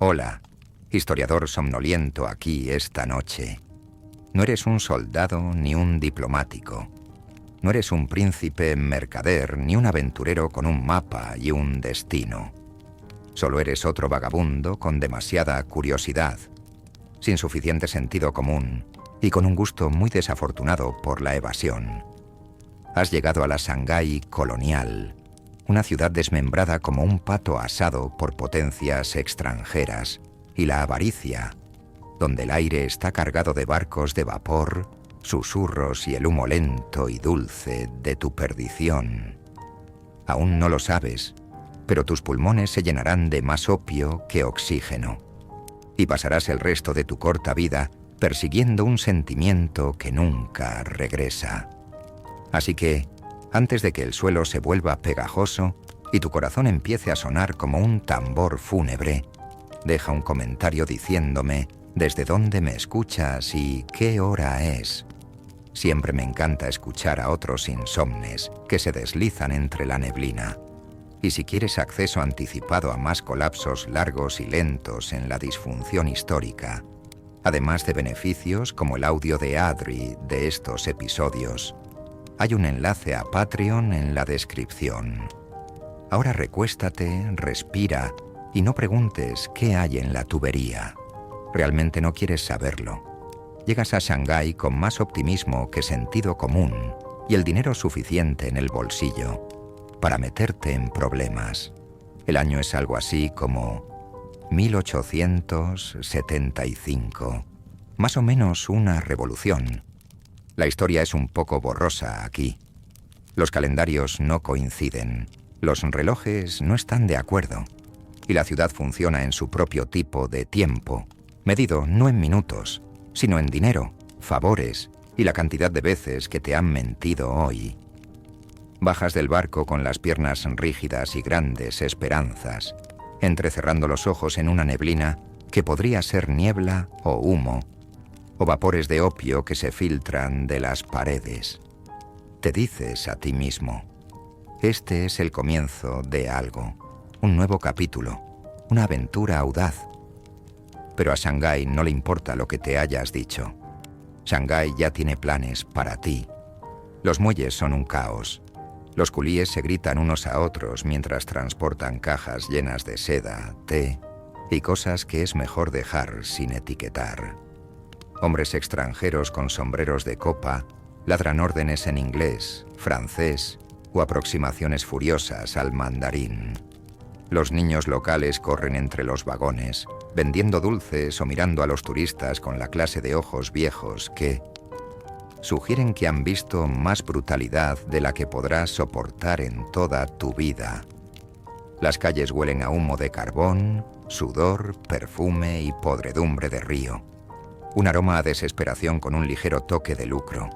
Hola, historiador somnoliento aquí esta noche. No eres un soldado ni un diplomático. No eres un príncipe mercader ni un aventurero con un mapa y un destino. Solo eres otro vagabundo con demasiada curiosidad, sin suficiente sentido común y con un gusto muy desafortunado por la evasión. Has llegado a la Shanghái colonial, una ciudad desmembrada como un pato asado por potencias extranjeras, y la avaricia, donde el aire está cargado de barcos de vapor, susurros y el humo lento y dulce de tu perdición. Aún no lo sabes, pero tus pulmones se llenarán de más opio que oxígeno, y pasarás el resto de tu corta vida persiguiendo un sentimiento que nunca regresa. Así que, antes de que el suelo se vuelva pegajoso y tu corazón empiece a sonar como un tambor fúnebre, deja un comentario diciéndome desde dónde me escuchas y qué hora es. Siempre me encanta escuchar a otros insomnes que se deslizan entre la neblina. Y si quieres acceso anticipado a más colapsos largos y lentos en la disfunción histórica, además de beneficios como el audio de Adri de estos episodios, hay un enlace a Patreon en la descripción. Ahora recuéstate, respira y no preguntes qué hay en la tubería. Realmente no quieres saberlo. Llegas a Shanghái con más optimismo que sentido común y el dinero suficiente en el bolsillo para meterte en problemas. El año es algo así como 1875. Más o menos una revolución. La historia es un poco borrosa aquí. Los calendarios no coinciden, los relojes no están de acuerdo, y la ciudad funciona en su propio tipo de tiempo, medido no en minutos, sino en dinero, favores y la cantidad de veces que te han mentido hoy. Bajas del barco con las piernas rígidas y grandes esperanzas, entrecerrando los ojos en una neblina que podría ser niebla o humo, o vapores de opio que se filtran de las paredes. Te dices a ti mismo, este es el comienzo de algo, un nuevo capítulo, una aventura audaz. Pero a Shanghái no le importa lo que te hayas dicho. Shanghái ya tiene planes para ti. Los muelles son un caos. Los culíes se gritan unos a otros mientras transportan cajas llenas de seda, té y cosas que es mejor dejar sin etiquetar. Hombres extranjeros con sombreros de copa ladran órdenes en inglés, francés o aproximaciones furiosas al mandarín. Los niños locales corren entre los vagones, vendiendo dulces o mirando a los turistas con la clase de ojos viejos que sugieren que han visto más brutalidad de la que podrás soportar en toda tu vida. Las calles huelen a humo de carbón, sudor, perfume y podredumbre de río. Un aroma a desesperación con un ligero toque de lucro.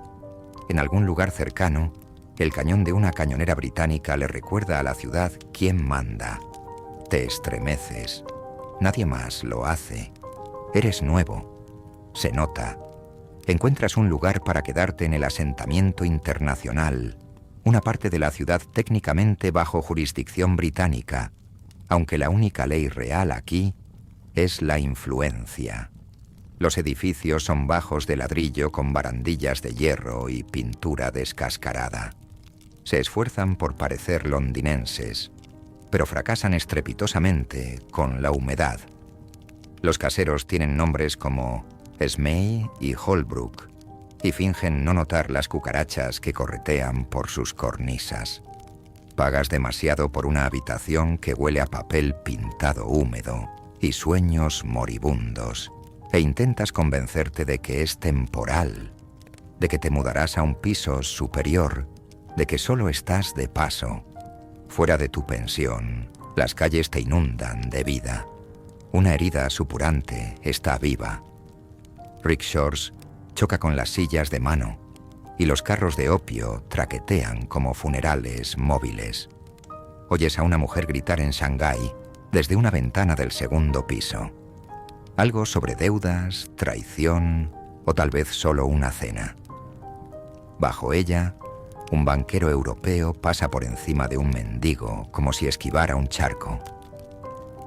En algún lugar cercano, el cañón de una cañonera británica le recuerda a la ciudad quién manda. Te estremeces. Nadie más lo hace. Eres nuevo. Se nota. Encuentras un lugar para quedarte en el asentamiento internacional, una parte de la ciudad técnicamente bajo jurisdicción británica, aunque la única ley real aquí es la influencia. Los edificios son bajos de ladrillo con barandillas de hierro y pintura descascarada. Se esfuerzan por parecer londinenses, pero fracasan estrepitosamente con la humedad. Los caseros tienen nombres como Smey y Holbrook y fingen no notar las cucarachas que corretean por sus cornisas. Pagas demasiado por una habitación que huele a papel pintado húmedo y sueños moribundos, e intentas convencerte de que es temporal, de que te mudarás a un piso superior, de que solo estás de paso. Fuera de tu pensión, las calles te inundan de vida. Una herida supurante está viva. Rickshaws choca con las sillas de mano y los carros de opio traquetean como funerales móviles. Oyes a una mujer gritar en Shanghái desde una ventana del segundo piso. Algo sobre deudas, traición o tal vez solo una cena. Bajo ella, un banquero europeo pasa por encima de un mendigo como si esquivara un charco.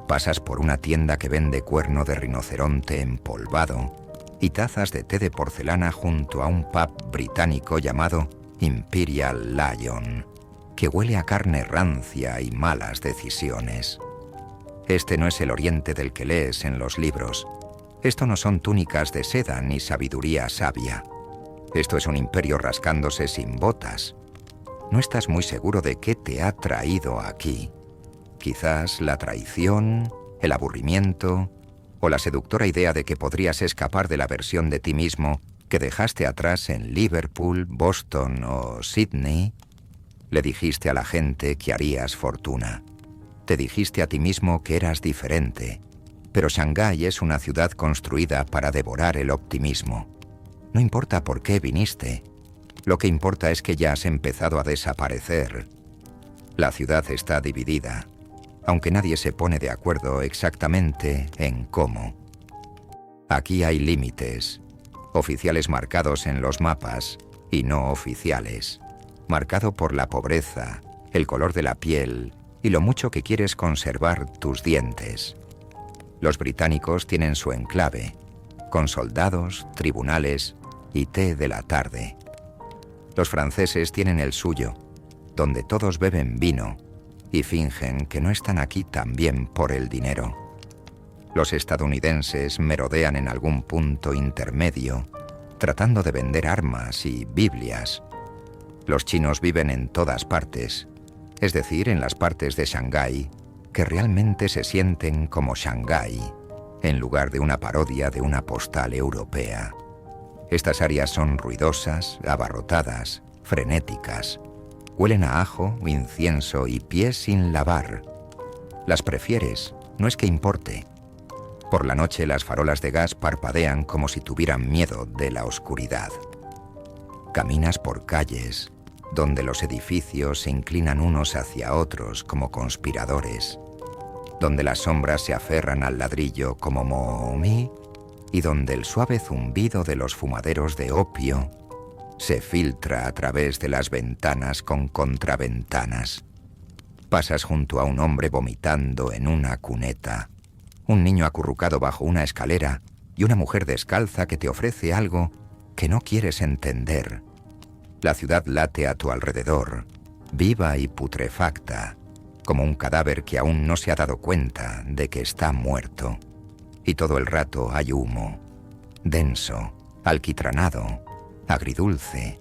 Pasas por una tienda que vende cuerno de rinoceronte empolvado y tazas de té de porcelana junto a un pub británico llamado Imperial Lion, que huele a carne rancia y malas decisiones. Este no es el Oriente del que lees en los libros. Esto no son túnicas de seda ni sabiduría sabia. Esto es un imperio rascándose sin botas. No estás muy seguro de qué te ha traído aquí. Quizás la traición, el aburrimiento o la seductora idea de que podrías escapar de la versión de ti mismo que dejaste atrás en Liverpool, Boston o Sydney. Le dijiste a la gente que harías fortuna. Te dijiste a ti mismo que eras diferente, pero Shanghái es una ciudad construida para devorar el optimismo. No importa por qué viniste, lo que importa es que ya has empezado a desaparecer. La ciudad está dividida, aunque nadie se pone de acuerdo exactamente en cómo. Aquí hay límites, oficiales marcados en los mapas y no oficiales, marcado por la pobreza, el color de la piel y lo mucho que quieres conservar tus dientes. Los británicos tienen su enclave, con soldados, tribunales y té de la tarde. Los franceses tienen el suyo, donde todos beben vino y fingen que no están aquí también por el dinero. Los estadounidenses merodean en algún punto intermedio, tratando de vender armas y Biblias. Los chinos viven en todas partes, es decir, en las partes de Shanghái que realmente se sienten como Shanghái, en lugar de una parodia de una postal europea. Estas áreas son ruidosas, abarrotadas, frenéticas. Huelen a ajo, incienso y pies sin lavar. Las prefieres, no es que importe. Por la noche las farolas de gas parpadean como si tuvieran miedo de la oscuridad. Caminas por calles donde los edificios se inclinan unos hacia otros como conspiradores, donde las sombras se aferran al ladrillo como mohomí y donde el suave zumbido de los fumaderos de opio se filtra a través de las ventanas con contraventanas. Pasas junto a un hombre vomitando en una cuneta, un niño acurrucado bajo una escalera y una mujer descalza que te ofrece algo que no quieres entender. La ciudad late a tu alrededor, viva y putrefacta, como un cadáver que aún no se ha dado cuenta de que está muerto. Y todo el rato hay humo, denso, alquitranado, agridulce.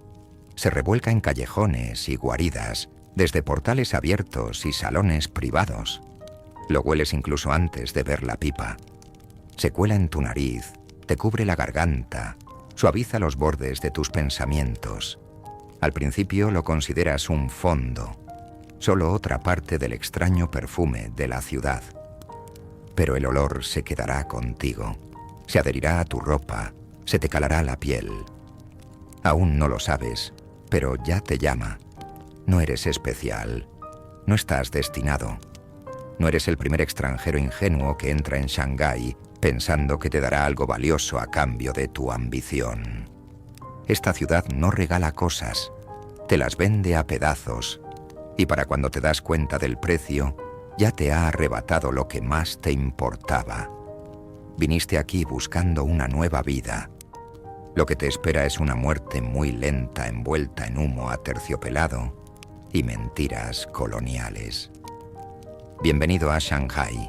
Se revuelca en callejones y guaridas, desde portales abiertos y salones privados. Lo hueles incluso antes de ver la pipa. Se cuela en tu nariz, te cubre la garganta, suaviza los bordes de tus pensamientos. Al principio lo consideras un fondo, solo otra parte del extraño perfume de la ciudad. Pero el olor se quedará contigo, se adherirá a tu ropa, se te calará la piel. Aún no lo sabes, pero ya te llama. No eres especial, no estás destinado. No eres el primer extranjero ingenuo que entra en Shanghái pensando que te dará algo valioso a cambio de tu ambición. Esta ciudad no regala cosas, te las vende a pedazos, y para cuando te das cuenta del precio, ya te ha arrebatado lo que más te importaba. Viniste aquí buscando una nueva vida. Lo que te espera es una muerte muy lenta envuelta en humo aterciopelado y mentiras coloniales. Bienvenido a Shanghái.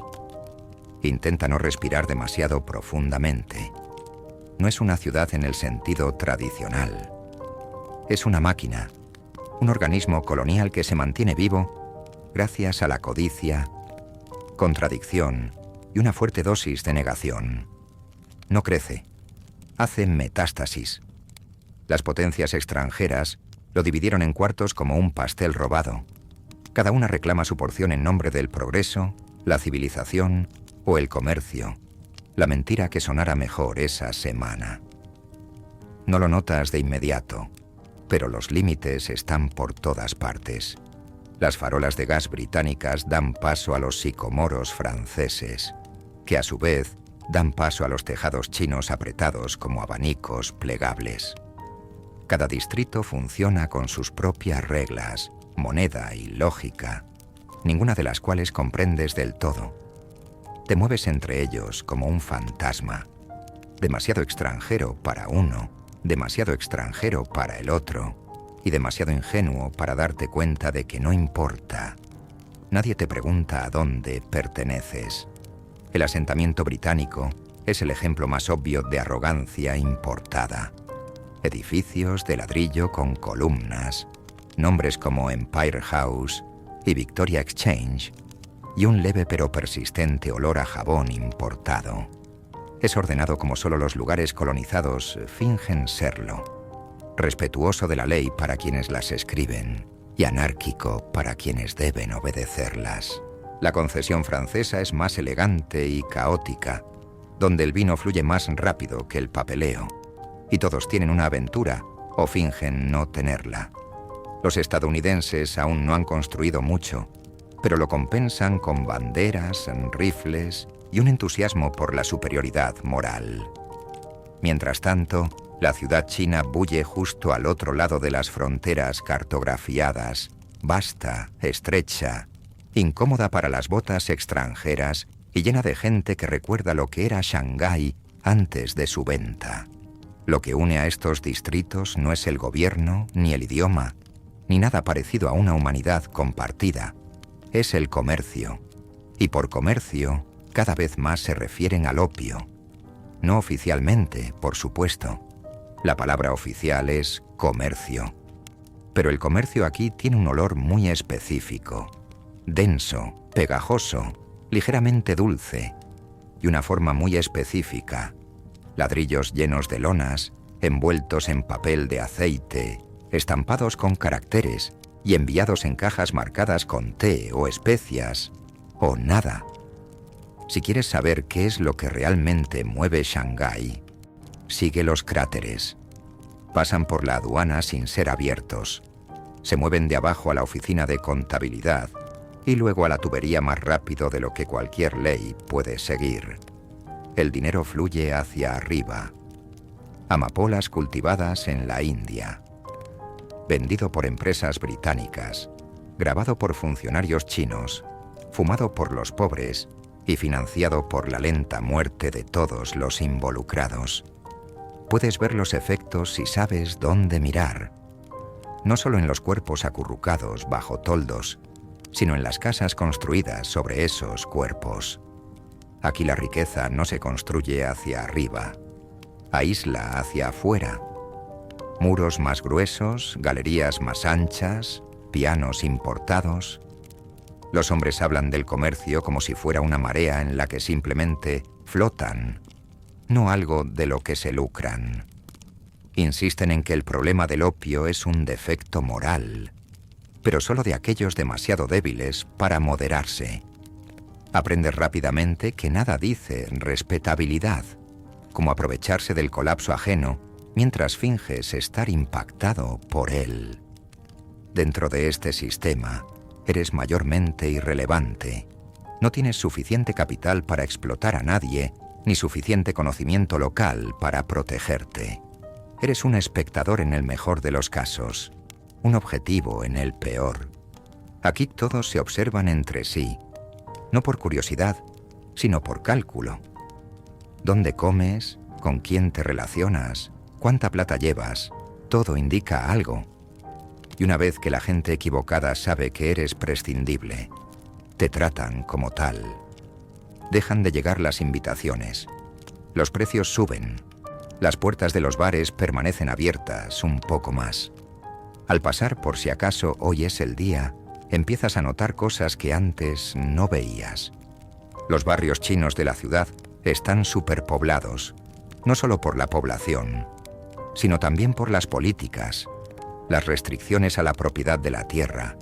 Intenta no respirar demasiado profundamente. No es una ciudad en el sentido tradicional. Es una máquina, un organismo colonial que se mantiene vivo gracias a la codicia, contradicción y una fuerte dosis de negación. No crece, hace metástasis. Las potencias extranjeras lo dividieron en cuartos como un pastel robado. Cada una reclama su porción en nombre del progreso, la civilización o el comercio. La mentira que sonara mejor esa semana. No lo notas de inmediato, pero los límites están por todas partes. Las farolas de gas británicas dan paso a los sicomoros franceses, que a su vez dan paso a los tejados chinos apretados como abanicos plegables. Cada distrito funciona con sus propias reglas, moneda y lógica, ninguna de las cuales comprendes del todo. Te mueves entre ellos como un fantasma, demasiado extranjero para uno, demasiado extranjero para el otro, y demasiado ingenuo para darte cuenta de que no importa. Nadie te pregunta a dónde perteneces. El asentamiento británico es el ejemplo más obvio de arrogancia importada. Edificios de ladrillo con columnas, nombres como Empire House y Victoria Exchange, y un leve pero persistente olor a jabón importado. Es ordenado como solo los lugares colonizados fingen serlo, respetuoso de la ley para quienes las escriben y anárquico para quienes deben obedecerlas. La concesión francesa es más elegante y caótica, donde el vino fluye más rápido que el papeleo, y todos tienen una aventura o fingen no tenerla. Los estadounidenses aún no han construido mucho, pero lo compensan con banderas, rifles y un entusiasmo por la superioridad moral. Mientras tanto, la ciudad china bulle justo al otro lado de las fronteras cartografiadas, vasta, estrecha, incómoda para las botas extranjeras y llena de gente que recuerda lo que era Shanghái antes de su venta. Lo que une a estos distritos no es el gobierno, ni el idioma, ni nada parecido a una humanidad compartida. Es el comercio. Y por comercio, cada vez más se refieren al opio. No oficialmente, por supuesto. La palabra oficial es comercio. Pero el comercio aquí tiene un olor muy específico. Denso, pegajoso, ligeramente dulce, y una forma muy específica. Ladrillos llenos de lonas, envueltos en papel de aceite, estampados con caracteres y enviados en cajas marcadas con té o especias, o nada. Si quieres saber qué es lo que realmente mueve Shanghái, sigue los cráteres. Pasan por la aduana sin ser abiertos. Se mueven de abajo a la oficina de contabilidad y luego a la tubería más rápido de lo que cualquier ley puede seguir. El dinero fluye hacia arriba. Amapolas cultivadas en la India. Vendido por empresas británicas, grabado por funcionarios chinos, fumado por los pobres y financiado por la lenta muerte de todos los involucrados. Puedes ver los efectos si sabes dónde mirar. No solo en los cuerpos acurrucados bajo toldos, sino en las casas construidas sobre esos cuerpos. Aquí la riqueza no se construye hacia arriba, aísla hacia afuera. Muros más gruesos, galerías más anchas, pianos importados. Los hombres hablan del comercio como si fuera una marea en la que simplemente flotan, no algo de lo que se lucran. Insisten en que el problema del opio es un defecto moral, pero solo de aquellos demasiado débiles para moderarse. Aprendes rápidamente que nada dice respetabilidad, como aprovecharse del colapso ajeno mientras finges estar impactado por él. Dentro de este sistema, eres mayormente irrelevante. No tienes suficiente capital para explotar a nadie, ni suficiente conocimiento local para protegerte. Eres un espectador en el mejor de los casos, un objetivo en el peor. Aquí todos se observan entre sí, no por curiosidad, sino por cálculo. ¿Dónde comes? ¿Con quién te relacionas? ¿Cuánta plata llevas? Todo indica algo. Y una vez que la gente equivocada sabe que eres prescindible, te tratan como tal. Dejan de llegar las invitaciones. Los precios suben. Las puertas de los bares permanecen abiertas un poco más. Al pasar por si acaso hoy es el día, empiezas a notar cosas que antes no veías. Los barrios chinos de la ciudad están superpoblados, no solo por la población, sino también por las políticas, las restricciones a la propiedad de la tierra,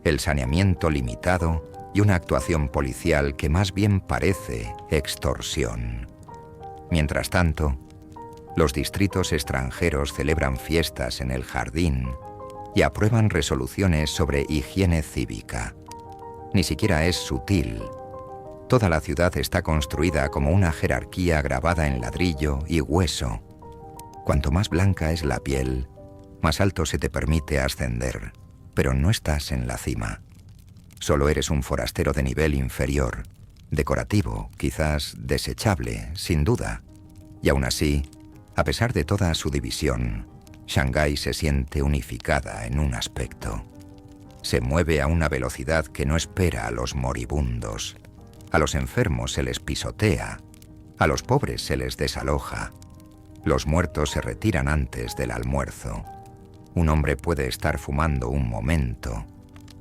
el saneamiento limitado y una actuación policial que más bien parece extorsión. Mientras tanto, los distritos extranjeros celebran fiestas en el jardín y aprueban resoluciones sobre higiene cívica. Ni siquiera es sutil. Toda la ciudad está construida como una jerarquía grabada en ladrillo y hueso. Cuanto más blanca es la piel, más alto se te permite ascender, pero no estás en la cima. Solo eres un forastero de nivel inferior, decorativo, quizás desechable, sin duda. Y aún así, a pesar de toda su división, Shanghái se siente unificada en un aspecto. Se mueve a una velocidad que no espera a los moribundos. A los enfermos se les pisotea, a los pobres se les desaloja. Los muertos se retiran antes del almuerzo. Un hombre puede estar fumando un momento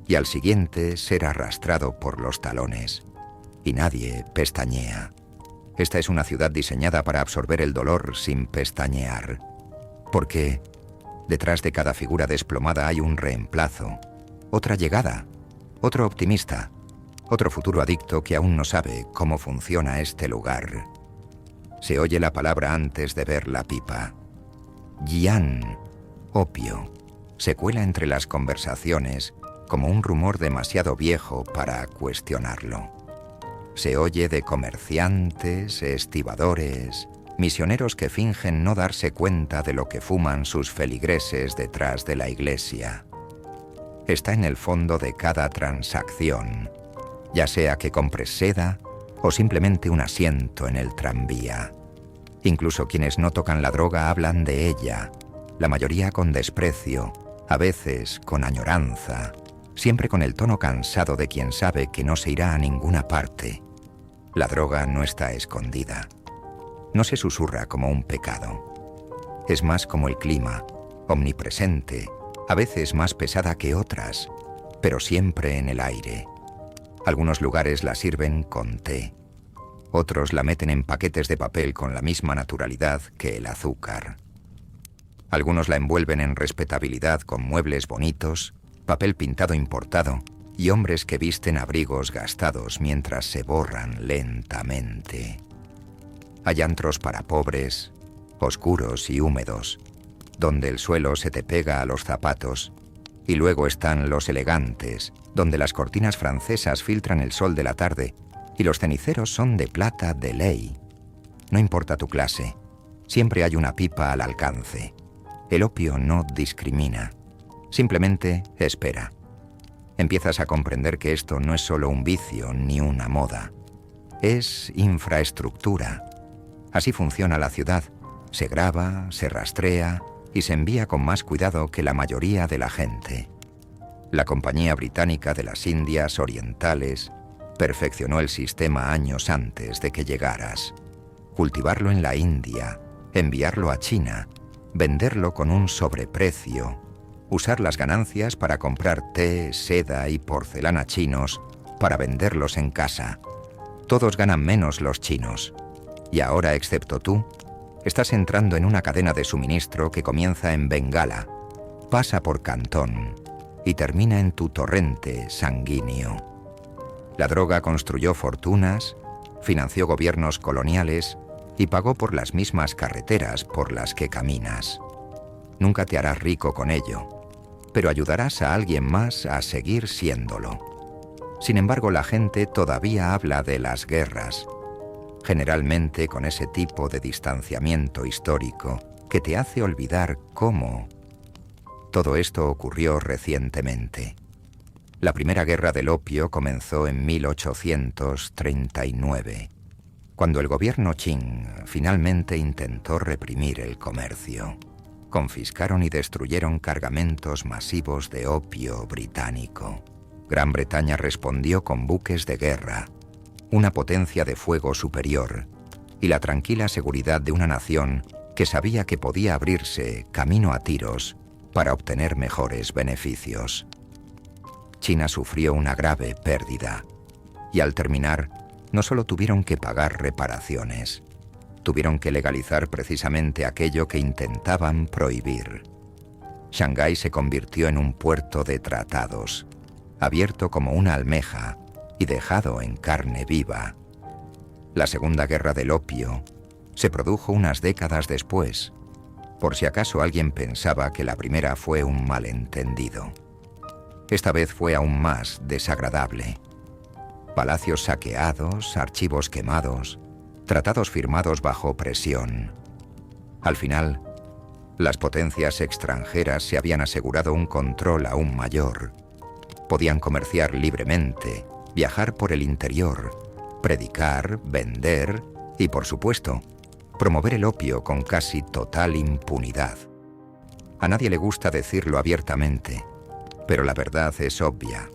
y al siguiente ser arrastrado por los talones. Y nadie pestañea. Esta es una ciudad diseñada para absorber el dolor sin pestañear. Porque detrás de cada figura desplomada hay un reemplazo, otra llegada, otro optimista, otro futuro adicto que aún no sabe cómo funciona este lugar. Se oye la palabra antes de ver la pipa. Yian, opio, se cuela entre las conversaciones como un rumor demasiado viejo para cuestionarlo. Se oye de comerciantes, estibadores, misioneros que fingen no darse cuenta de lo que fuman sus feligreses detrás de la iglesia. Está en el fondo de cada transacción, ya sea que compres seda o simplemente un asiento en el tranvía. Incluso quienes no tocan la droga hablan de ella, la mayoría con desprecio, a veces con añoranza, siempre con el tono cansado de quien sabe que no se irá a ninguna parte. La droga no está escondida. No se susurra como un pecado. Es más como el clima, omnipresente, a veces más pesada que otras, pero siempre en el aire. Algunos lugares la sirven con té. Otros la meten en paquetes de papel con la misma naturalidad que el azúcar. Algunos la envuelven en respetabilidad con muebles bonitos, papel pintado importado y hombres que visten abrigos gastados mientras se borran lentamente. Hay antros para pobres, oscuros y húmedos, donde el suelo se te pega a los zapatos, y luego están los elegantes, donde las cortinas francesas filtran el sol de la tarde y los ceniceros son de plata de ley. No importa tu clase, siempre hay una pipa al alcance. El opio no discrimina, simplemente espera. Empiezas a comprender que esto no es solo un vicio ni una moda. Es infraestructura. Así funciona la ciudad. Se graba, se rastrea y se envía con más cuidado que la mayoría de la gente. La Compañía Británica de las Indias Orientales perfeccionó el sistema años antes de que llegaras. Cultivarlo en la India, enviarlo a China, venderlo con un sobreprecio, usar las ganancias para comprar té, seda y porcelana chinos para venderlos en casa. Todos ganan menos los chinos. Y ahora, excepto tú, estás entrando en una cadena de suministro que comienza en Bengala, pasa por Cantón y termina en tu torrente sanguíneo. La droga construyó fortunas, financió gobiernos coloniales y pagó por las mismas carreteras por las que caminas. Nunca te harás rico con ello, pero ayudarás a alguien más a seguir siéndolo. Sin embargo, la gente todavía habla de las guerras, generalmente con ese tipo de distanciamiento histórico que te hace olvidar cómo. Todo esto ocurrió recientemente. La primera guerra del opio comenzó en 1839, cuando el gobierno Qing finalmente intentó reprimir el comercio. Confiscaron y destruyeron cargamentos masivos de opio británico. Gran Bretaña respondió con buques de guerra, una potencia de fuego superior y la tranquila seguridad de una nación que sabía que podía abrirse camino a tiros para obtener mejores beneficios. China sufrió una grave pérdida y al terminar no solo tuvieron que pagar reparaciones, tuvieron que legalizar precisamente aquello que intentaban prohibir. Shanghái se convirtió en un puerto de tratados, abierto como una almeja y dejado en carne viva. La Segunda Guerra del Opio se produjo unas décadas después, por si acaso alguien pensaba que la primera fue un malentendido. Esta vez fue aún más desagradable. Palacios saqueados, archivos quemados, tratados firmados bajo presión. Al final, las potencias extranjeras se habían asegurado un control aún mayor. Podían comerciar libremente, viajar por el interior, predicar, vender y, por supuesto, promover el opio con casi total impunidad. A nadie le gusta decirlo abiertamente, pero la verdad es obvia.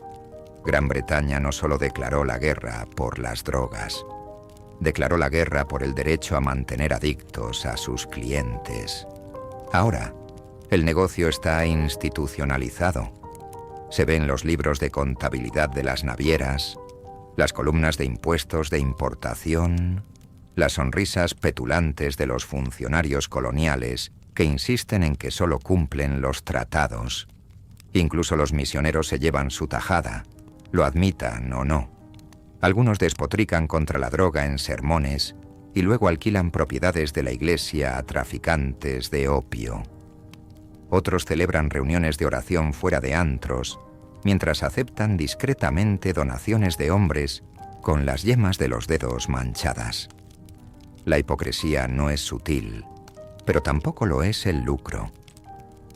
Gran Bretaña no solo declaró la guerra por las drogas, declaró la guerra por el derecho a mantener adictos a sus clientes. Ahora, el negocio está institucionalizado. Se ven los libros de contabilidad de las navieras, las columnas de impuestos de importación, las sonrisas petulantes de los funcionarios coloniales que insisten en que solo cumplen los tratados. Incluso los misioneros se llevan su tajada, lo admitan o no. Algunos despotrican contra la droga en sermones y luego alquilan propiedades de la iglesia a traficantes de opio. Otros celebran reuniones de oración fuera de antros, mientras aceptan discretamente donaciones de hombres con las yemas de los dedos manchadas. La hipocresía no es sutil, pero tampoco lo es el lucro.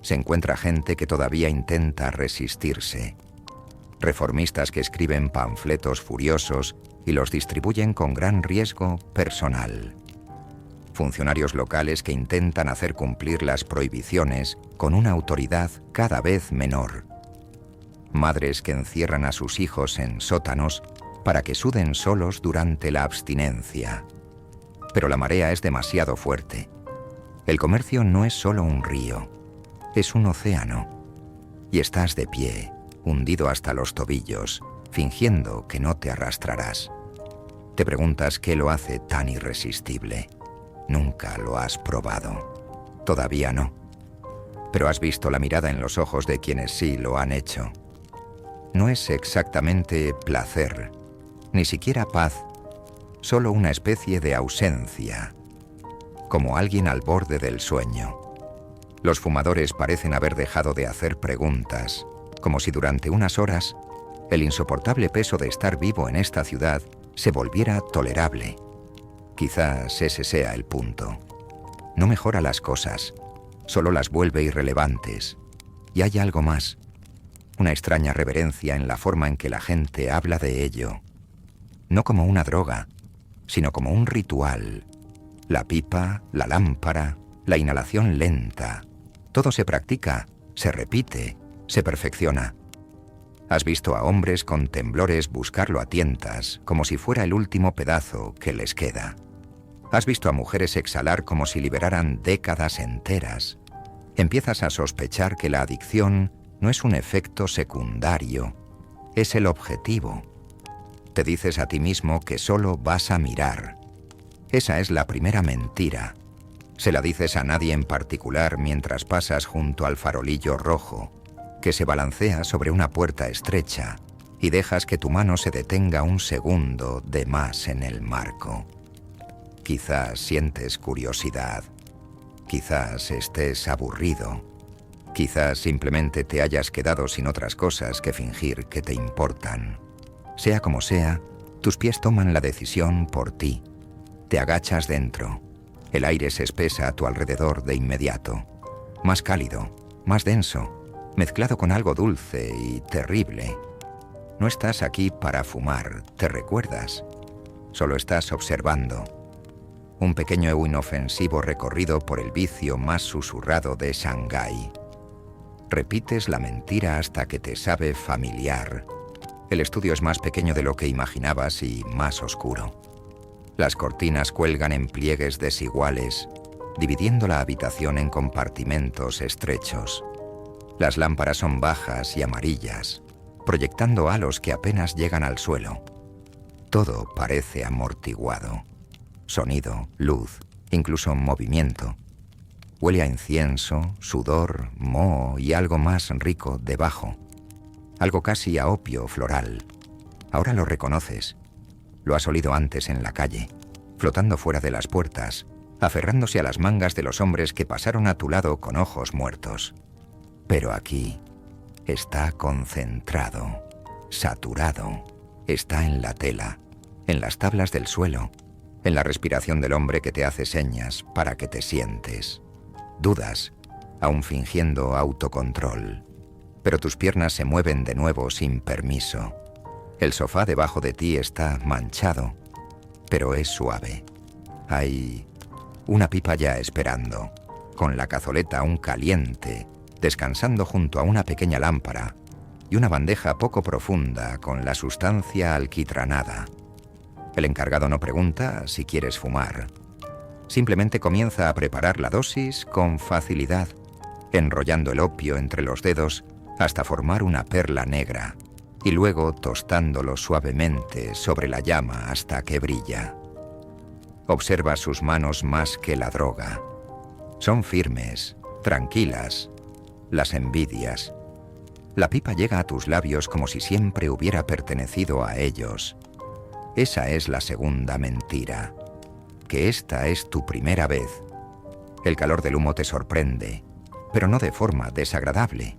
Se encuentra gente que todavía intenta resistirse. Reformistas que escriben panfletos furiosos y los distribuyen con gran riesgo personal. Funcionarios locales que intentan hacer cumplir las prohibiciones con una autoridad cada vez menor. Madres que encierran a sus hijos en sótanos para que suden solos durante la abstinencia. Pero la marea es demasiado fuerte. El comercio no es solo un río, es un océano. Y estás de pie, hundido hasta los tobillos, fingiendo que no te arrastrarás. Te preguntas qué lo hace tan irresistible. Nunca lo has probado. Todavía no. Pero has visto la mirada en los ojos de quienes sí lo han hecho. No es exactamente placer, ni siquiera paz, solo una especie de ausencia, como alguien al borde del sueño. Los fumadores parecen haber dejado de hacer preguntas, como si durante unas horas el insoportable peso de estar vivo en esta ciudad se volviera tolerable. Quizás ese sea el punto. No mejora las cosas, solo las vuelve irrelevantes. Y hay algo más, una extraña reverencia en la forma en que la gente habla de ello. No como una droga, sino como un ritual. La pipa, la lámpara, la inhalación lenta. Todo se practica, se repite, se perfecciona. Has visto a hombres con temblores buscarlo a tientas, como si fuera el último pedazo que les queda. Has visto a mujeres exhalar como si liberaran décadas enteras. Empiezas a sospechar que la adicción no es un efecto secundario, es el objetivo. Te dices a ti mismo que solo vas a mirar. Esa es la primera mentira. Se la dices a nadie en particular mientras pasas junto al farolillo rojo, que se balancea sobre una puerta estrecha, y dejas que tu mano se detenga un segundo de más en el marco. Quizás sientes curiosidad, quizás estés aburrido, quizás simplemente te hayas quedado sin otras cosas que fingir que te importan. Sea como sea, tus pies toman la decisión por ti. Te agachas dentro. El aire se espesa a tu alrededor de inmediato. Más cálido, más denso, mezclado con algo dulce y terrible. No estás aquí para fumar, ¿te recuerdas? Solo estás observando. Un pequeño e inofensivo recorrido por el vicio más susurrado de Shanghái. Repites la mentira hasta que te sabe familiar. El estudio es más pequeño de lo que imaginabas y más oscuro. Las cortinas cuelgan en pliegues desiguales, dividiendo la habitación en compartimentos estrechos. Las lámparas son bajas y amarillas, proyectando halos que apenas llegan al suelo. Todo parece amortiguado. Sonido, luz, incluso movimiento. Huele a incienso, sudor, moho y algo más rico debajo. Algo casi a opio floral. Ahora lo reconoces. Lo has olido antes en la calle, flotando fuera de las puertas, aferrándose a las mangas de los hombres que pasaron a tu lado con ojos muertos. Pero aquí está concentrado, saturado. Está en la tela, en las tablas del suelo, en la respiración del hombre que te hace señas para que te sientes. Dudas, aún fingiendo autocontrol, pero tus piernas se mueven de nuevo sin permiso. El sofá debajo de ti está manchado, pero es suave. Hay una pipa ya esperando, con la cazoleta aún caliente, descansando junto a una pequeña lámpara y una bandeja poco profunda con la sustancia alquitranada. El encargado no pregunta si quieres fumar. Simplemente comienza a preparar la dosis con facilidad, enrollando el opio entre los dedos hasta formar una perla negra y luego tostándolo suavemente sobre la llama hasta que brilla. Observa sus manos más que la droga. Son firmes, tranquilas. Las envidias. La pipa llega a tus labios como si siempre hubiera pertenecido a ellos. Esa es la segunda mentira, que esta es tu primera vez. El calor del humo te sorprende, pero no de forma desagradable.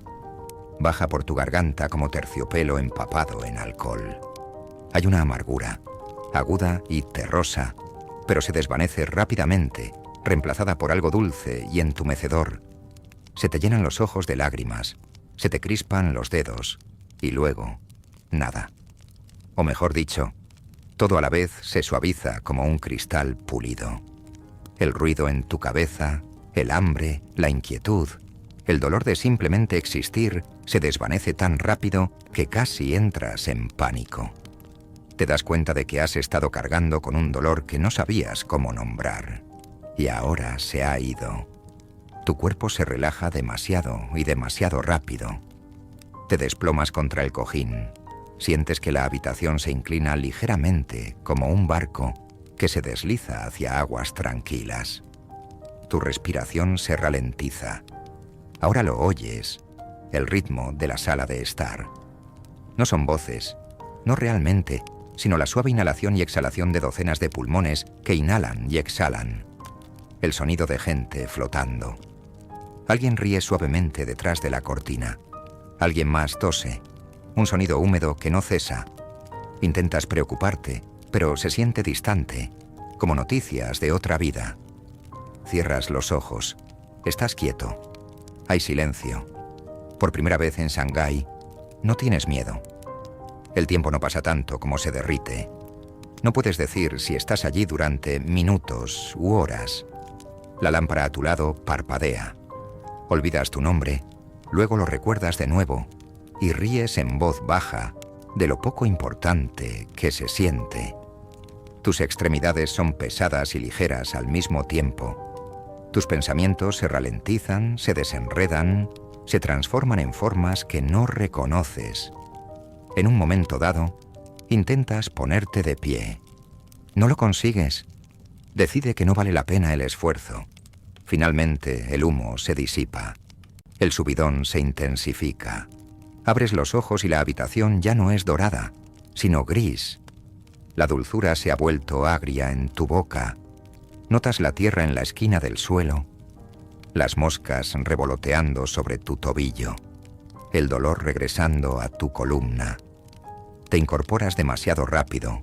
Baja por tu garganta como terciopelo empapado en alcohol. Hay una amargura, aguda y terrosa, pero se desvanece rápidamente, reemplazada por algo dulce y entumecedor. Se te llenan los ojos de lágrimas, se te crispan los dedos, y luego, nada. O mejor dicho, todo a la vez se suaviza como un cristal pulido. El ruido en tu cabeza, el hambre, la inquietud, el dolor de simplemente existir se desvanece tan rápido que casi entras en pánico. Te das cuenta de que has estado cargando con un dolor que no sabías cómo nombrar. Y ahora se ha ido. Tu cuerpo se relaja demasiado y demasiado rápido. Te desplomas contra el cojín. Sientes que la habitación se inclina ligeramente como un barco que se desliza hacia aguas tranquilas. Tu respiración se ralentiza. Ahora lo oyes, el ritmo de la sala de estar. No son voces, no realmente, sino la suave inhalación y exhalación de docenas de pulmones que inhalan y exhalan. El sonido de gente flotando. Alguien ríe suavemente detrás de la cortina. Alguien más tose. Un sonido húmedo que no cesa. Intentas preocuparte, pero se siente distante, como noticias de otra vida. Cierras los ojos. Estás quieto. Hay silencio. Por primera vez en Shanghái, no tienes miedo. El tiempo no pasa tanto como se derrite. No puedes decir si estás allí durante minutos u horas. La lámpara a tu lado parpadea. Olvidas tu nombre, luego lo recuerdas de nuevo y ríes en voz baja de lo poco importante que se siente. Tus extremidades son pesadas y ligeras al mismo tiempo. Tus pensamientos se ralentizan, se desenredan, se transforman en formas que no reconoces. En un momento dado, intentas ponerte de pie. No lo consigues. Decide que no vale la pena el esfuerzo. Finalmente, el humo se disipa. El subidón se intensifica. Abres los ojos y la habitación ya no es dorada, sino gris. La dulzura se ha vuelto agria en tu boca. Notas la tierra en la esquina del suelo, las moscas revoloteando sobre tu tobillo, el dolor regresando a tu columna. Te incorporas demasiado rápido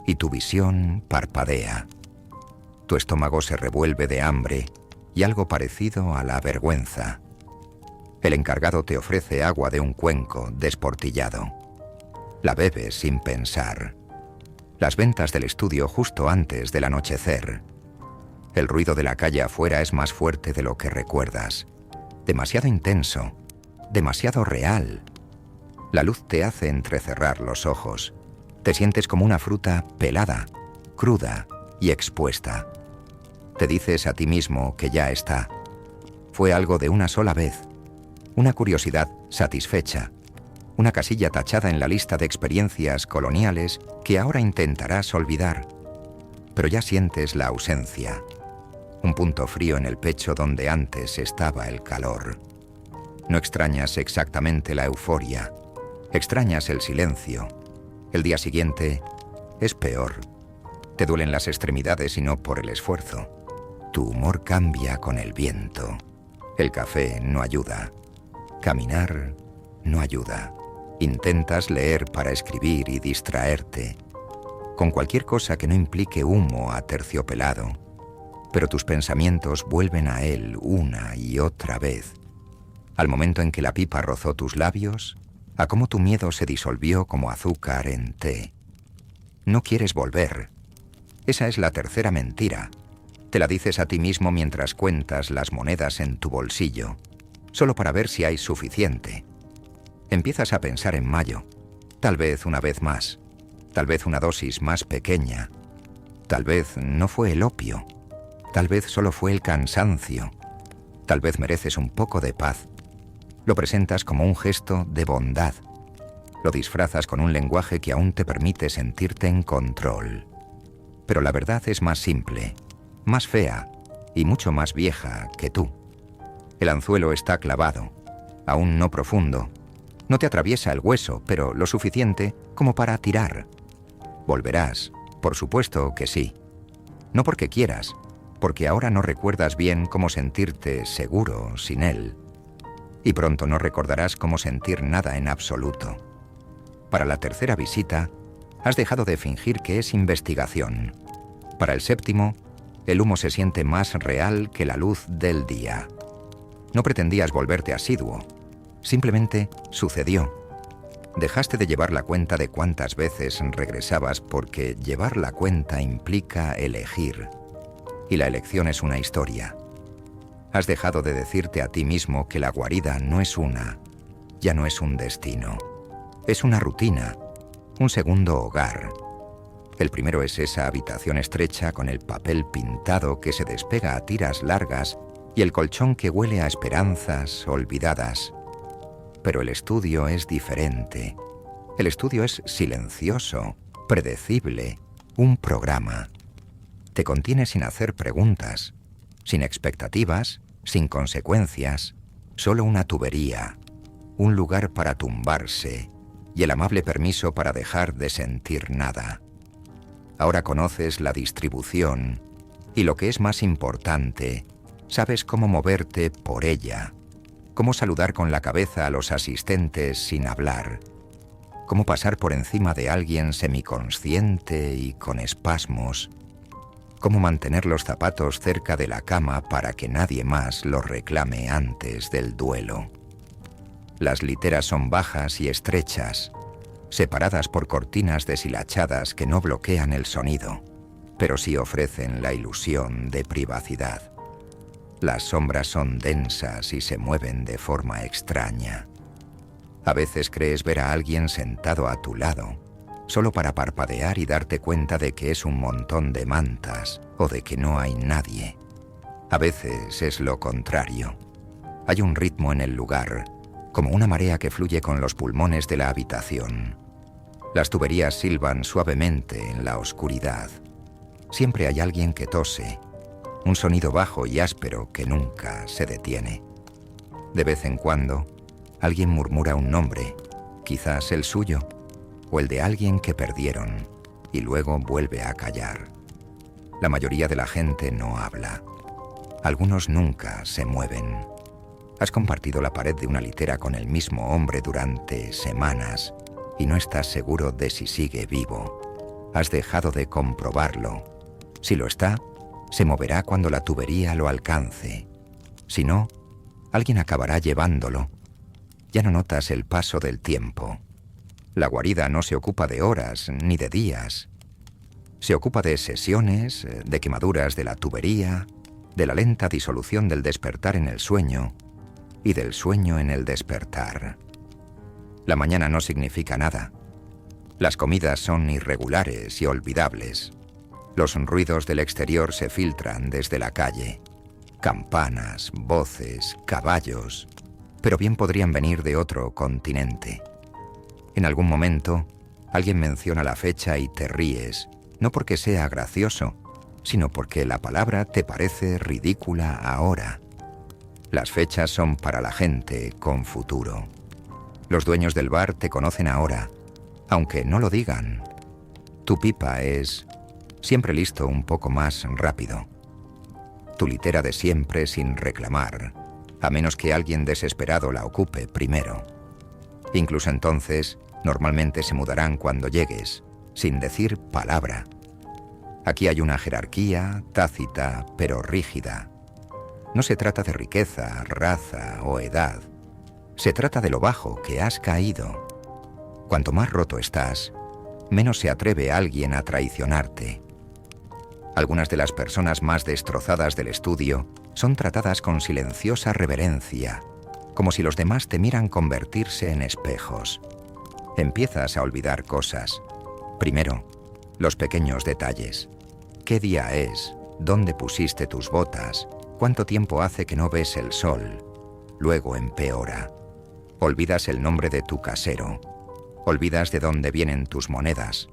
y tu visión parpadea. Tu estómago se revuelve de hambre y algo parecido a la vergüenza. El encargado te ofrece agua de un cuenco desportillado. La bebes sin pensar. Las ventas del estudio justo antes del anochecer. El ruido de la calle afuera es más fuerte de lo que recuerdas. Demasiado intenso, demasiado real. La luz te hace entrecerrar los ojos. Te sientes como una fruta pelada, cruda y expuesta. Te dices a ti mismo que ya está. Fue algo de una sola vez. Una curiosidad satisfecha. Una casilla tachada en la lista de experiencias coloniales que ahora intentarás olvidar. Pero ya sientes la ausencia. Un punto frío en el pecho donde antes estaba el calor. No extrañas exactamente la euforia. Extrañas el silencio. El día siguiente es peor. Te duelen las extremidades y no por el esfuerzo. Tu humor cambia con el viento. El café no ayuda. Caminar no ayuda. Intentas leer para escribir y distraerte, con cualquier cosa que no implique humo aterciopelado, pero tus pensamientos vuelven a él una y otra vez. Al momento en que la pipa rozó tus labios, a cómo tu miedo se disolvió como azúcar en té. No quieres volver. Esa es la tercera mentira. Te la dices a ti mismo mientras cuentas las monedas en tu bolsillo, solo para ver si hay suficiente. Empiezas a pensar en mayo, tal vez una vez más, tal vez una dosis más pequeña, tal vez no fue el opio, tal vez solo fue el cansancio, tal vez mereces un poco de paz. Lo presentas como un gesto de bondad. Lo disfrazas con un lenguaje que aún te permite sentirte en control. Pero la verdad es más simple, más fea y mucho más vieja que tú. El anzuelo está clavado, aún no profundo. No te atraviesa el hueso, pero lo suficiente como para tirar. Volverás, por supuesto que sí. No porque quieras, porque ahora no recuerdas bien cómo sentirte seguro sin él. Y pronto no recordarás cómo sentir nada en absoluto. Para la tercera visita, has dejado de fingir que es investigación. Para el séptimo, el humo se siente más real que la luz del día. No pretendías volverte asiduo. Simplemente sucedió. Dejaste de llevar la cuenta de cuántas veces regresabas porque llevar la cuenta implica elegir. Y la elección es una historia. Has dejado de decirte a ti mismo que la guarida no es ya no es un destino. Es una rutina, un segundo hogar. El primero es esa habitación estrecha con el papel pintado que se despega a tiras largas y el colchón que huele a esperanzas olvidadas. Pero el estudio es diferente. El estudio es silencioso, predecible, un programa. Te contiene sin hacer preguntas, sin expectativas, sin consecuencias, solo una tubería, un lugar para tumbarse y el amable permiso para dejar de sentir nada. Ahora conoces la distribución y, lo que es más importante, sabes cómo moverte por ella, cómo saludar con la cabeza a los asistentes sin hablar, cómo pasar por encima de alguien semiconsciente y con espasmos, cómo mantener los zapatos cerca de la cama para que nadie más los reclame antes del duelo. Las literas son bajas y estrechas, separadas por cortinas deshilachadas que no bloquean el sonido, pero sí ofrecen la ilusión de privacidad. Las sombras son densas y se mueven de forma extraña. A veces crees ver a alguien sentado a tu lado, solo para parpadear y darte cuenta de que es un montón de mantas o de que no hay nadie. A veces es lo contrario. Hay un ritmo en el lugar, como una marea que fluye con los pulmones de la habitación. Las tuberías silban suavemente en la oscuridad. Siempre hay alguien que tose, un sonido bajo y áspero que nunca se detiene. De vez en cuando, alguien murmura un nombre, quizás el suyo, o el de alguien que perdieron, y luego vuelve a callar. La mayoría de la gente no habla. Algunos nunca se mueven. Has compartido la pared de una litera con el mismo hombre durante semanas y no estás seguro de si sigue vivo. Has dejado de comprobarlo. Si lo está, se moverá cuando la tubería lo alcance. Si no, alguien acabará llevándolo. Ya no notas el paso del tiempo. La guarida no se ocupa de horas ni de días. Se ocupa de sesiones, de quemaduras de la tubería, de la lenta disolución del despertar en el sueño y del sueño en el despertar. La mañana no significa nada. Las comidas son irregulares y olvidables. Los ruidos del exterior se filtran desde la calle. Campanas, voces, caballos, pero bien podrían venir de otro continente. En algún momento, alguien menciona la fecha y te ríes, no porque sea gracioso, sino porque la palabra te parece ridícula ahora. Las fechas son para la gente con futuro. Los dueños del bar te conocen ahora, aunque no lo digan. Tu pipa es siempre listo un poco más rápido. Tu litera de siempre sin reclamar, a menos que alguien desesperado la ocupe primero. Incluso entonces, normalmente se mudarán cuando llegues, sin decir palabra. Aquí hay una jerarquía tácita, pero rígida. No se trata de riqueza, raza o edad. Se trata de lo bajo que has caído. Cuanto más roto estás, menos se atreve alguien a traicionarte. Algunas de las personas más destrozadas del estudio son tratadas con silenciosa reverencia, como si los demás temieran convertirse en espejos. Empiezas a olvidar cosas. Primero, los pequeños detalles. ¿Qué día es? ¿Dónde pusiste tus botas? ¿Cuánto tiempo hace que no ves el sol? Luego empeora. Olvidas el nombre de tu casero. Olvidas de dónde vienen tus monedas.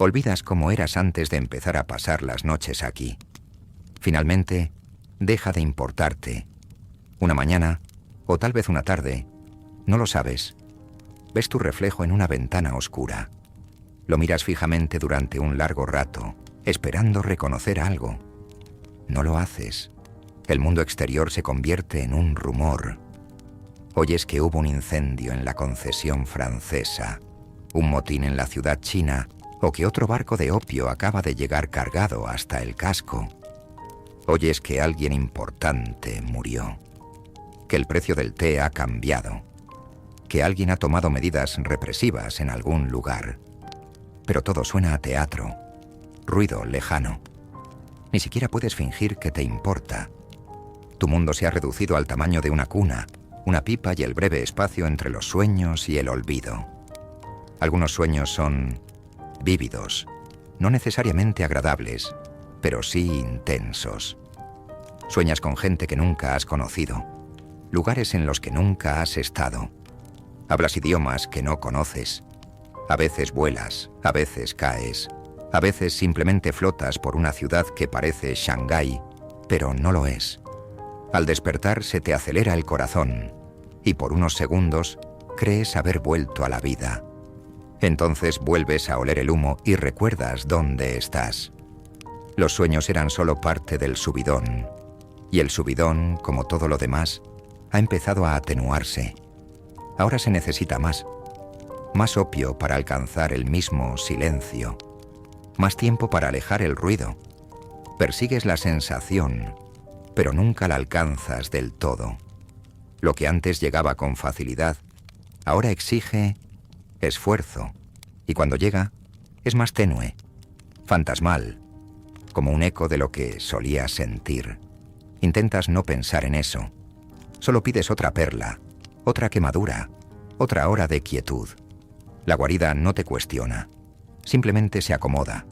Olvidas cómo eras antes de empezar a pasar las noches aquí. Finalmente, deja de importarte. Una mañana, o tal vez una tarde, no lo sabes. Ves tu reflejo en una ventana oscura. Lo miras fijamente durante un largo rato, esperando reconocer algo. No lo haces. El mundo exterior se convierte en un rumor. Oyes que hubo un incendio en la concesión francesa, un motín en la ciudad china, o que otro barco de opio acaba de llegar cargado hasta el casco. Oyes que alguien importante murió, que el precio del té ha cambiado, que alguien ha tomado medidas represivas en algún lugar. Pero todo suena a teatro, ruido lejano. Ni siquiera puedes fingir que te importa. Tu mundo se ha reducido al tamaño de una cuna, una pipa y el breve espacio entre los sueños y el olvido. Algunos sueños son vívidos, no necesariamente agradables, pero sí intensos. Sueñas con gente que nunca has conocido, lugares en los que nunca has estado. Hablas idiomas que no conoces. A veces vuelas, a veces caes, a veces simplemente flotas por una ciudad que parece Shanghái, pero no lo es. Al despertar se te acelera el corazón y por unos segundos crees haber vuelto a la vida. Entonces vuelves a oler el humo y recuerdas dónde estás. Los sueños eran solo parte del subidón, y el subidón, como todo lo demás, ha empezado a atenuarse. Ahora se necesita más opio para alcanzar el mismo silencio, más tiempo para alejar el ruido. Persigues la sensación, pero nunca la alcanzas del todo. Lo que antes llegaba con facilidad, ahora exige esfuerzo, y cuando llega, es más tenue, fantasmal, como un eco de lo que solías sentir. Intentas no pensar en eso. Solo pides otra perla, otra quemadura, otra hora de quietud. La guarida no te cuestiona, simplemente se acomoda.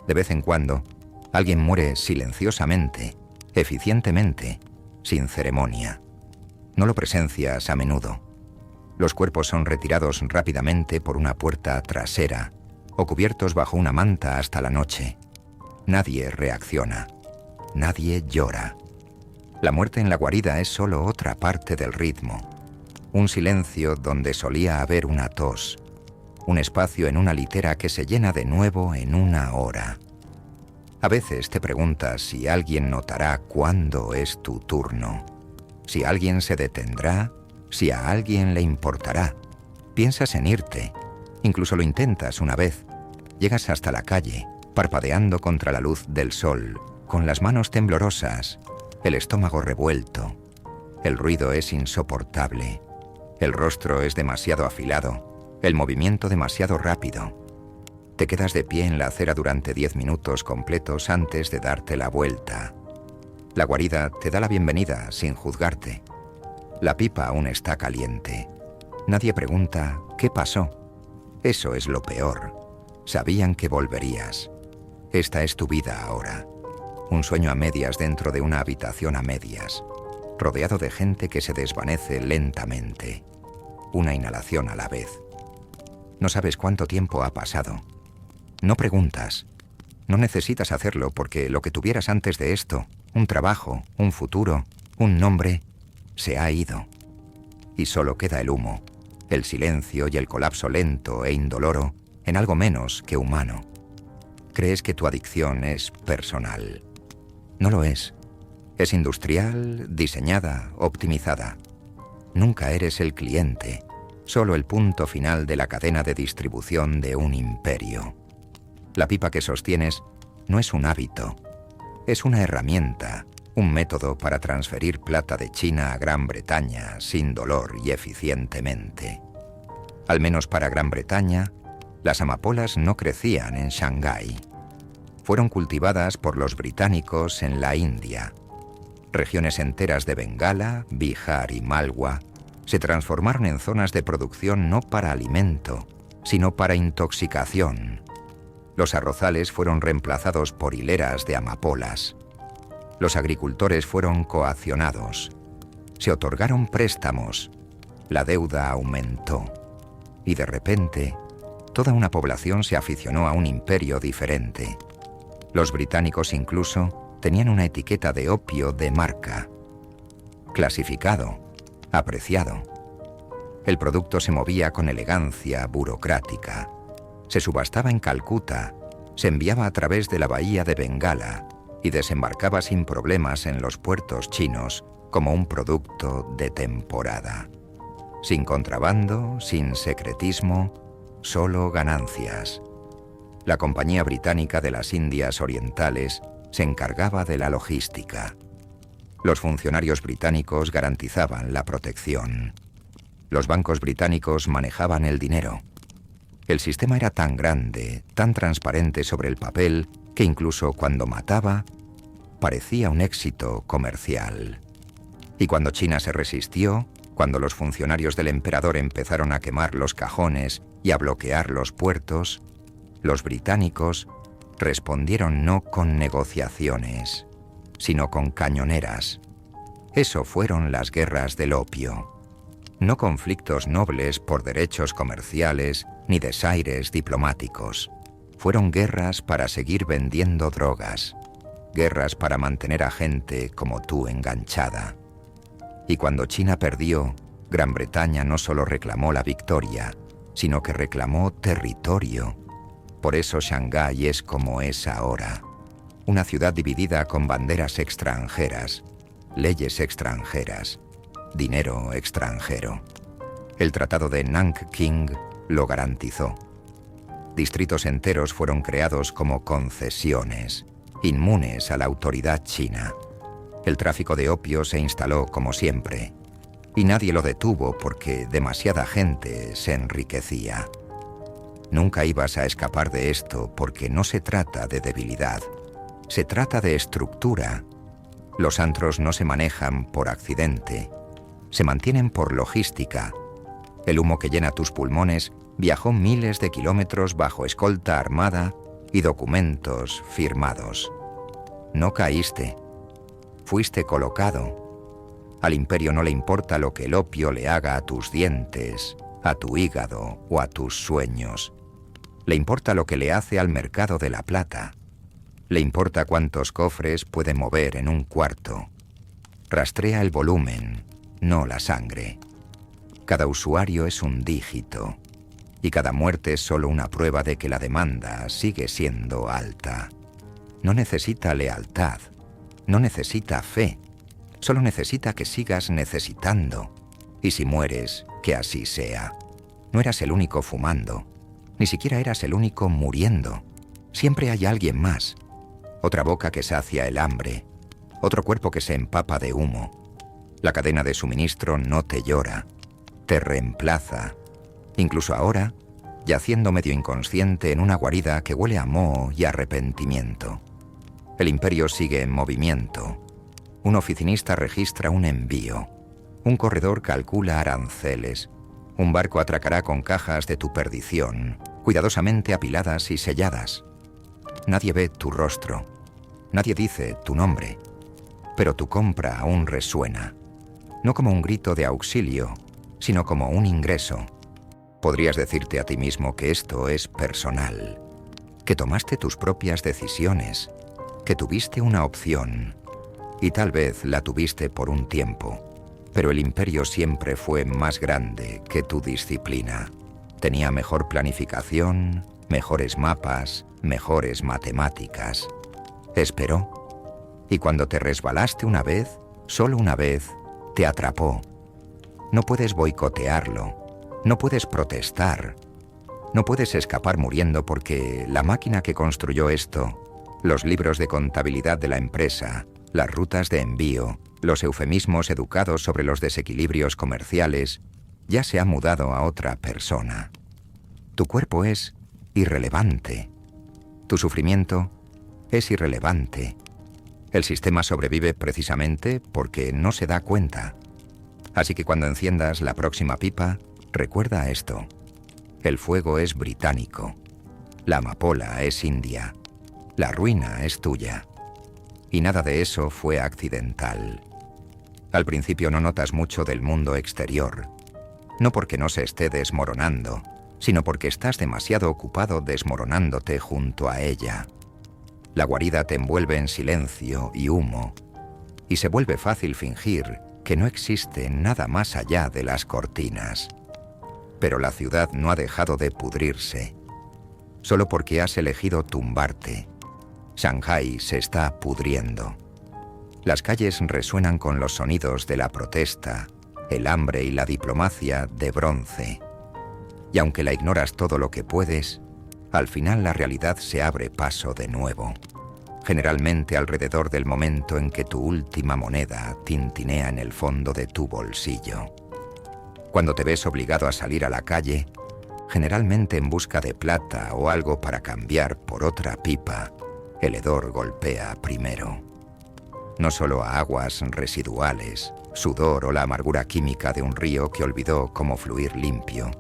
De vez en cuando, alguien muere silenciosamente, eficientemente, sin ceremonia. No lo presencias a menudo. Los cuerpos son retirados rápidamente por una puerta trasera o cubiertos bajo una manta hasta la noche. Nadie reacciona. Nadie llora. La muerte en la guarida es solo otra parte del ritmo. Un silencio donde solía haber una tos. Un espacio en una litera que se llena de nuevo en una hora. A veces te preguntas si alguien notará cuándo es tu turno. Si alguien se detendrá, si a alguien le importará. Piensas en irte. Incluso lo intentas una vez. Llegas hasta la calle, parpadeando contra la luz del sol, con las manos temblorosas, el estómago revuelto. El ruido es insoportable. El rostro es demasiado afilado, el movimiento demasiado rápido. Te quedas de pie en la acera durante 10 minutos completos antes de darte la vuelta. La guarida te da la bienvenida sin juzgarte. La pipa aún está caliente. Nadie pregunta ¿qué pasó? Eso es lo peor. Sabían que volverías. Esta es tu vida ahora. Un sueño a medias dentro de una habitación a medias, rodeado de gente que se desvanece lentamente. Una inhalación a la vez. No sabes cuánto tiempo ha pasado. No preguntas. No necesitas hacerlo porque lo que tuvieras antes de esto, un trabajo, un futuro, un nombre, se ha ido. Y solo queda el humo, el silencio y el colapso lento e indoloro en algo menos que humano. Crees que tu adicción es personal. No lo es. Es industrial, diseñada, optimizada. Nunca eres el cliente, solo el punto final de la cadena de distribución de un imperio. La pipa que sostienes no es un hábito, es una herramienta, un método para transferir plata de China a Gran Bretaña sin dolor y eficientemente. Al menos para Gran Bretaña, las amapolas no crecían en Shanghái. fueron cultivadas por los británicos en la India. Regiones enteras de Bengala, Bihar y Malwa se transformaron en zonas de producción no para alimento, sino para intoxicación. Los arrozales fueron reemplazados por hileras de amapolas. Los agricultores fueron coaccionados. Se otorgaron préstamos. La deuda aumentó. Y de repente, toda una población se aficionó a un imperio diferente. Los británicos incluso tenían una etiqueta de opio de marca. Clasificado, apreciado. El producto se movía con elegancia burocrática. Se subastaba en Calcuta, se enviaba a través de la bahía de Bengala y desembarcaba sin problemas en los puertos chinos como un producto de temporada. Sin contrabando, sin secretismo, solo ganancias. La Compañía Británica de las Indias Orientales se encargaba de la logística. Los funcionarios británicos garantizaban la protección. Los bancos británicos manejaban el dinero. El sistema era tan grande, tan transparente sobre el papel, que incluso cuando mataba, parecía un éxito comercial. Y cuando China se resistió, cuando los funcionarios del emperador empezaron a quemar los cajones y a bloquear los puertos, los británicos respondieron no con negociaciones, sino con cañoneras. Eso fueron las guerras del opio. No conflictos nobles por derechos comerciales ni desaires diplomáticos. Fueron guerras para seguir vendiendo drogas, guerras para mantener a gente como tú enganchada. Y cuando China perdió, Gran Bretaña no solo reclamó la victoria, sino que reclamó territorio. Por eso Shanghái es como es ahora, una ciudad dividida con banderas extranjeras, leyes extranjeras, dinero extranjero. El Tratado de Nanking lo garantizó. Distritos enteros fueron creados como concesiones, inmunes a la autoridad china. El tráfico de opio se instaló como siempre, y nadie lo detuvo porque demasiada gente se enriquecía. Nunca ibas a escapar de esto porque no se trata de debilidad, se trata de estructura. Los antros no se manejan por accidente, se mantienen por logística. El humo que llena tus pulmones viajó miles de kilómetros bajo escolta armada y documentos firmados. No caíste, fuiste colocado. Al imperio no le importa lo que el opio le haga a tus dientes, a tu hígado o a tus sueños. Le importa lo que le hace al mercado de la plata. Le importa cuántos cofres puede mover en un cuarto. Rastrea el volumen, no la sangre. Cada usuario es un dígito, y cada muerte es solo una prueba de que la demanda sigue siendo alta. No necesita lealtad, no necesita fe, solo necesita que sigas necesitando. Y si mueres, que así sea. No eras el único fumando, ni siquiera eras el único muriendo. Siempre hay alguien más. Otra boca que sacia el hambre, otro cuerpo que se empapa de humo. La cadena de suministro no te llora, te reemplaza. Incluso ahora, yaciendo medio inconsciente en una guarida que huele a moho y arrepentimiento. El imperio sigue en movimiento. Un oficinista registra un envío. Un corredor calcula aranceles. Un barco atracará con cajas de tu perdición, cuidadosamente apiladas y selladas. Nadie ve tu rostro. Nadie dice tu nombre. Pero tu compra aún resuena. No como un grito de auxilio, sino como un ingreso. Podrías decirte a ti mismo que esto es personal, que tomaste tus propias decisiones, que tuviste una opción, y tal vez la tuviste por un tiempo, pero el imperio siempre fue más grande que tu disciplina. Tenía mejor planificación, mejores mapas, mejores matemáticas. Esperó, y cuando te resbalaste una vez, solo una vez, te atrapó. No puedes boicotearlo. No puedes protestar, no puedes escapar muriendo porque la máquina que construyó esto, los libros de contabilidad de la empresa, las rutas de envío, los eufemismos educados sobre los desequilibrios comerciales, ya se ha mudado a otra persona. Tu cuerpo es irrelevante. Tu sufrimiento es irrelevante. El sistema sobrevive precisamente porque no se da cuenta. Así que cuando enciendas la próxima pipa, recuerda esto. El fuego es británico. La amapola es india. La ruina es tuya. Y nada de eso fue accidental. Al principio no notas mucho del mundo exterior. No porque no se esté desmoronando, sino porque estás demasiado ocupado desmoronándote junto a ella. La guarida te envuelve en silencio y humo, y se vuelve fácil fingir que no existe nada más allá de las cortinas. Pero la ciudad no ha dejado de pudrirse, solo porque has elegido tumbarte. Shanghái se está pudriendo. Las calles resuenan con los sonidos de la protesta, el hambre y la diplomacia de bronce. Y aunque la ignoras todo lo que puedes, al final la realidad se abre paso de nuevo, generalmente alrededor del momento en que tu última moneda tintinea en el fondo de tu bolsillo. Cuando te ves obligado a salir a la calle, generalmente en busca de plata o algo para cambiar por otra pipa, el hedor golpea primero. No solo a aguas residuales, sudor o la amargura química de un río que olvidó cómo fluir limpio,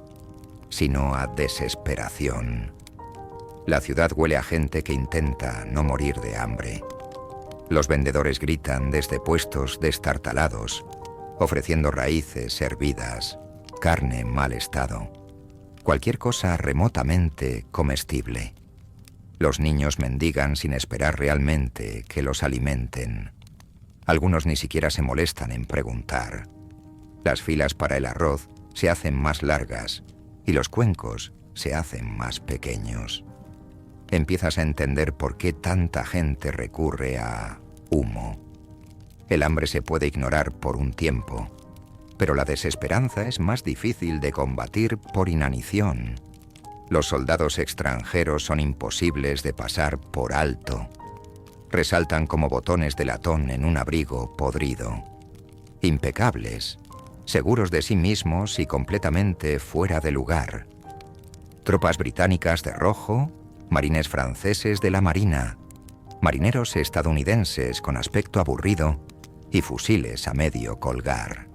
sino a desesperación. La ciudad huele a gente que intenta no morir de hambre. Los vendedores gritan desde puestos destartalados, ofreciendo raíces hervidas, carne en mal estado, cualquier cosa remotamente comestible. Los niños mendigan sin esperar realmente que los alimenten. Algunos ni siquiera se molestan en preguntar. Las filas para el arroz se hacen más largas y los cuencos se hacen más pequeños. Empiezas a entender por qué tanta gente recurre a humo. El hambre se puede ignorar por un tiempo, pero la desesperanza es más difícil de combatir por inanición. Los soldados extranjeros son imposibles de pasar por alto. Resaltan como botones de latón en un abrigo podrido. Impecables, seguros de sí mismos y completamente fuera de lugar. Tropas británicas de rojo, marines franceses de la marina, marineros estadounidenses con aspecto aburrido y fusiles a medio colgar.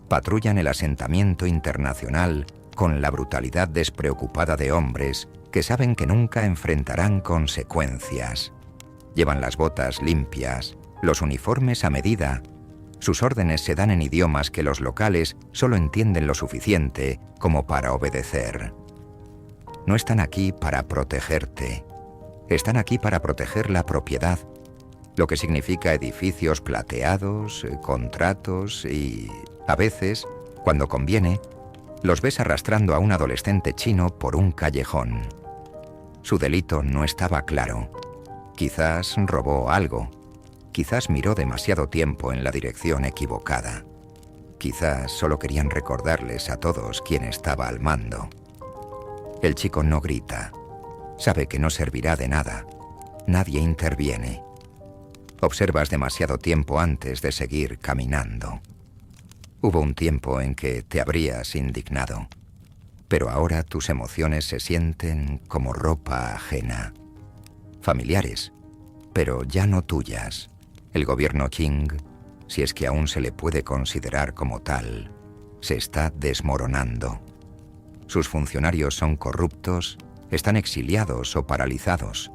Patrullan el asentamiento internacional con la brutalidad despreocupada de hombres que saben que nunca enfrentarán consecuencias. Llevan las botas limpias, los uniformes a medida. Sus órdenes se dan en idiomas que los locales solo entienden lo suficiente como para obedecer. No están aquí para protegerte. Están aquí para proteger la propiedad, lo que significa edificios plateados, contratos y, a veces, cuando conviene, los ves arrastrando a un adolescente chino por un callejón. Su delito no estaba claro. Quizás robó algo. Quizás miró demasiado tiempo en la dirección equivocada. Quizás solo querían recordarles a todos quién estaba al mando. El chico no grita. Sabe que no servirá de nada. Nadie interviene. Observas demasiado tiempo antes de seguir caminando. Hubo un tiempo en que te habrías indignado, pero ahora tus emociones se sienten como ropa ajena. Familiares, pero ya no tuyas. El gobierno Qing, si es que aún se le puede considerar como tal, se está desmoronando. Sus funcionarios son corruptos, están exiliados o paralizados.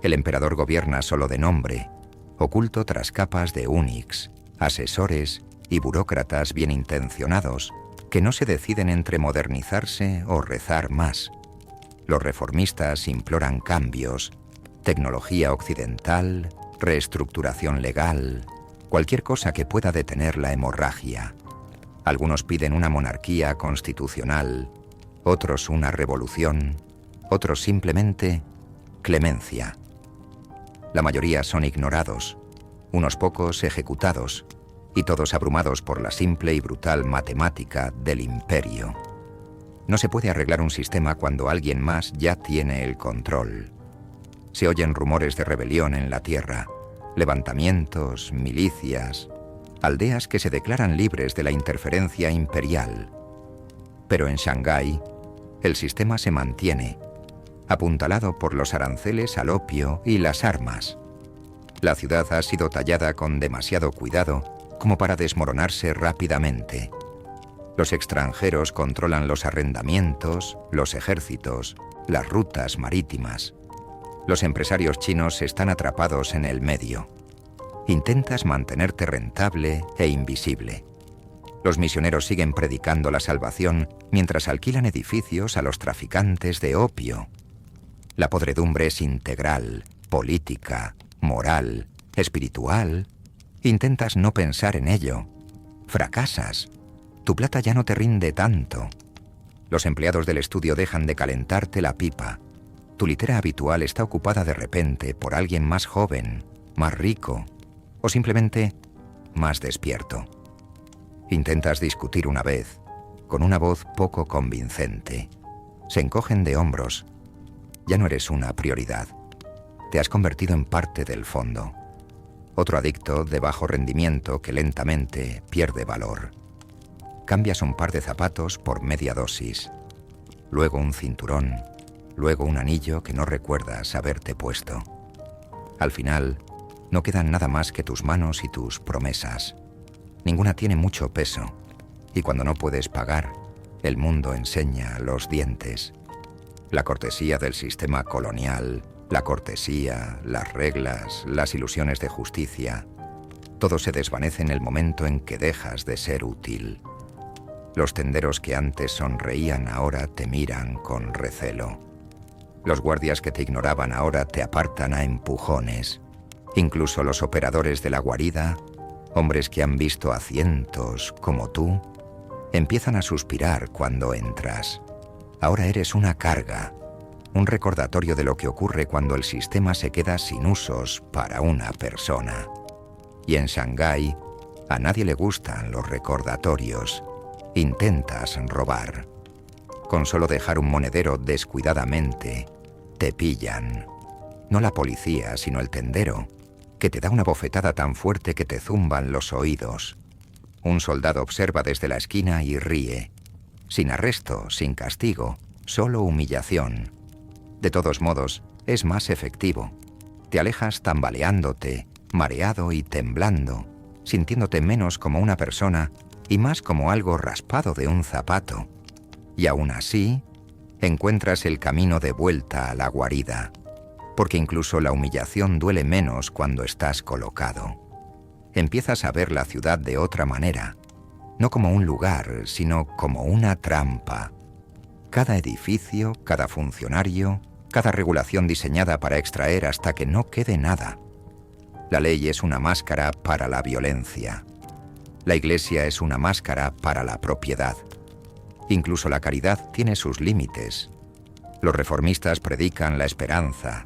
El emperador gobierna solo de nombre, oculto tras capas de únix, asesores y burócratas bien intencionados que no se deciden entre modernizarse o rezar más. Los reformistas imploran cambios, tecnología occidental, reestructuración legal, cualquier cosa que pueda detener la hemorragia. Algunos piden una monarquía constitucional, otros una revolución, otros simplemente clemencia. La mayoría son ignorados, unos pocos ejecutados, y todos abrumados por la simple y brutal matemática del imperio. No se puede arreglar un sistema cuando alguien más ya tiene el control. Se oyen rumores de rebelión en la tierra, levantamientos, milicias, aldeas que se declaran libres de la interferencia imperial. Pero en Shanghái, el sistema se mantiene, apuntalado por los aranceles al opio y las armas. La ciudad ha sido tallada con demasiado cuidado como para desmoronarse rápidamente. Los extranjeros controlan los arrendamientos, los ejércitos, las rutas marítimas. Los empresarios chinos están atrapados en el medio. Intentas mantenerte rentable e invisible. Los misioneros siguen predicando la salvación mientras alquilan edificios a los traficantes de opio. La podredumbre es integral, política, moral, espiritual. Intentas no pensar en ello. Fracasas. Tu plata ya no te rinde tanto. Los empleados del estudio dejan de calentarte la pipa. Tu litera habitual está ocupada de repente por alguien más joven, más rico o simplemente más despierto. Intentas discutir una vez, con una voz poco convincente. Se encogen de hombros. Ya no eres una prioridad. Te has convertido en parte del fondo. Otro adicto de bajo rendimiento que lentamente pierde valor. Cambias un par de zapatos por media dosis. Luego un cinturón. Luego un anillo que no recuerdas haberte puesto. Al final, no quedan nada más que tus manos y tus promesas. Ninguna tiene mucho peso. Y cuando no puedes pagar, el mundo enseña los dientes. La cortesía del sistema colonial, la cortesía, las reglas, las ilusiones de justicia, todo se desvanece en el momento en que dejas de ser útil. Los tenderos que antes sonreían ahora te miran con recelo. Los guardias que te ignoraban ahora te apartan a empujones. Incluso los operadores de la guarida, hombres que han visto a cientos como tú, empiezan a suspirar cuando entras. Ahora eres una carga, un recordatorio de lo que ocurre cuando el sistema se queda sin usos para una persona. Y en Shanghái, a nadie le gustan los recordatorios. Intentas robar. Con solo dejar un monedero descuidadamente, te pillan. No la policía, sino el tendero, que te da una bofetada tan fuerte que te zumban los oídos. Un soldado observa desde la esquina y ríe. Sin arresto, sin castigo, solo humillación. De todos modos, es más efectivo. Te alejas tambaleándote, mareado y temblando, sintiéndote menos como una persona y más como algo raspado de un zapato. Y aún así, encuentras el camino de vuelta a la guarida, porque incluso la humillación duele menos cuando estás colocado. Empiezas a ver la ciudad de otra manera, no como un lugar, sino como una trampa. Cada edificio, cada funcionario, cada regulación diseñada para extraer hasta que no quede nada. La ley es una máscara para la violencia. La iglesia es una máscara para la propiedad. Incluso la caridad tiene sus límites. Los reformistas predican la esperanza,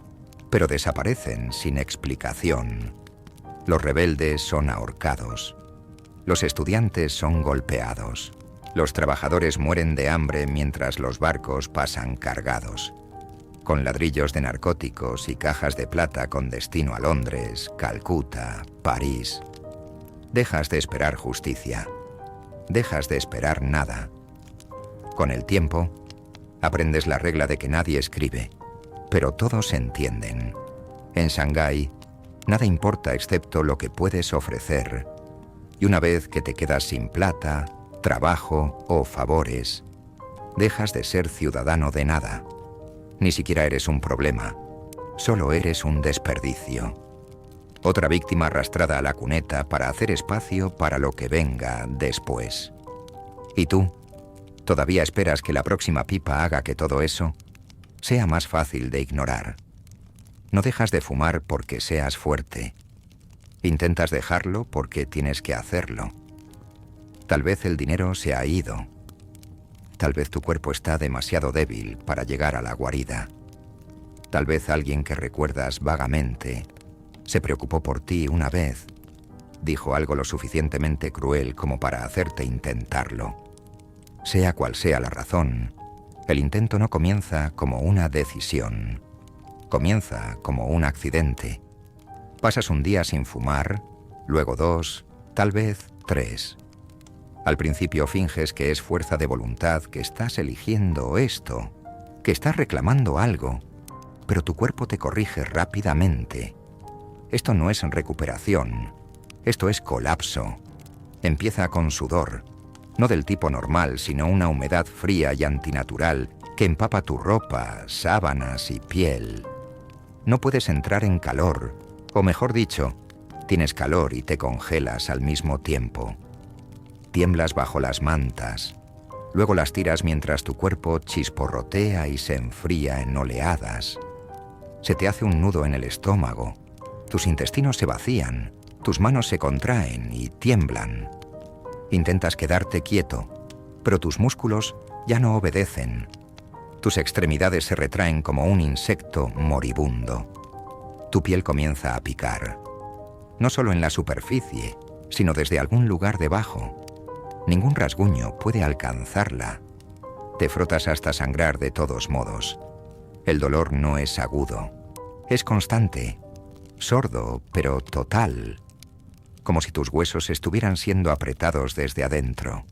pero desaparecen sin explicación. Los rebeldes son ahorcados. Los estudiantes son golpeados. Los trabajadores mueren de hambre mientras los barcos pasan cargados, con ladrillos de narcóticos y cajas de plata con destino a Londres, Calcuta, París. Dejas de esperar justicia. Dejas de esperar nada. Con el tiempo, aprendes la regla de que nadie escribe, pero todos entienden. En Shanghái, nada importa excepto lo que puedes ofrecer. Y una vez que te quedas sin plata, trabajo o favores, dejas de ser ciudadano de nada. Ni siquiera eres un problema. Solo eres un desperdicio. Otra víctima arrastrada a la cuneta para hacer espacio para lo que venga después. ¿Y tú? ¿Todavía esperas que la próxima pipa haga que todo eso sea más fácil de ignorar? No dejas de fumar porque seas fuerte. Intentas dejarlo porque tienes que hacerlo. Tal vez el dinero se ha ido. Tal vez tu cuerpo está demasiado débil para llegar a la guarida. Tal vez alguien que recuerdas vagamente se preocupó por ti una vez, dijo algo lo suficientemente cruel como para hacerte intentarlo. Sea cual sea la razón, el intento no comienza como una decisión. Comienza como un accidente. Pasas un día sin fumar, luego 2, tal vez 3. Al principio finges que es fuerza de voluntad, que estás eligiendo esto, que estás reclamando algo, pero tu cuerpo te corrige rápidamente. Esto no es recuperación, esto es colapso. Empieza con sudor, no del tipo normal, sino una humedad fría y antinatural que empapa tu ropa, sábanas y piel. No puedes entrar en calor, o mejor dicho, tienes calor y te congelas al mismo tiempo. Tiemblas bajo las mantas, luego las tiras mientras tu cuerpo chisporrotea y se enfría en oleadas. Se te hace un nudo en el estómago, tus intestinos se vacían, tus manos se contraen y tiemblan. Intentas quedarte quieto, pero tus músculos ya no obedecen. Tus extremidades se retraen como un insecto moribundo. Tu piel comienza a picar, no solo en la superficie, sino desde algún lugar debajo. Ningún rasguño puede alcanzarla. Te frotas hasta sangrar de todos modos. El dolor no es agudo, es constante, sordo, pero total, como si tus huesos estuvieran siendo apretados desde adentro.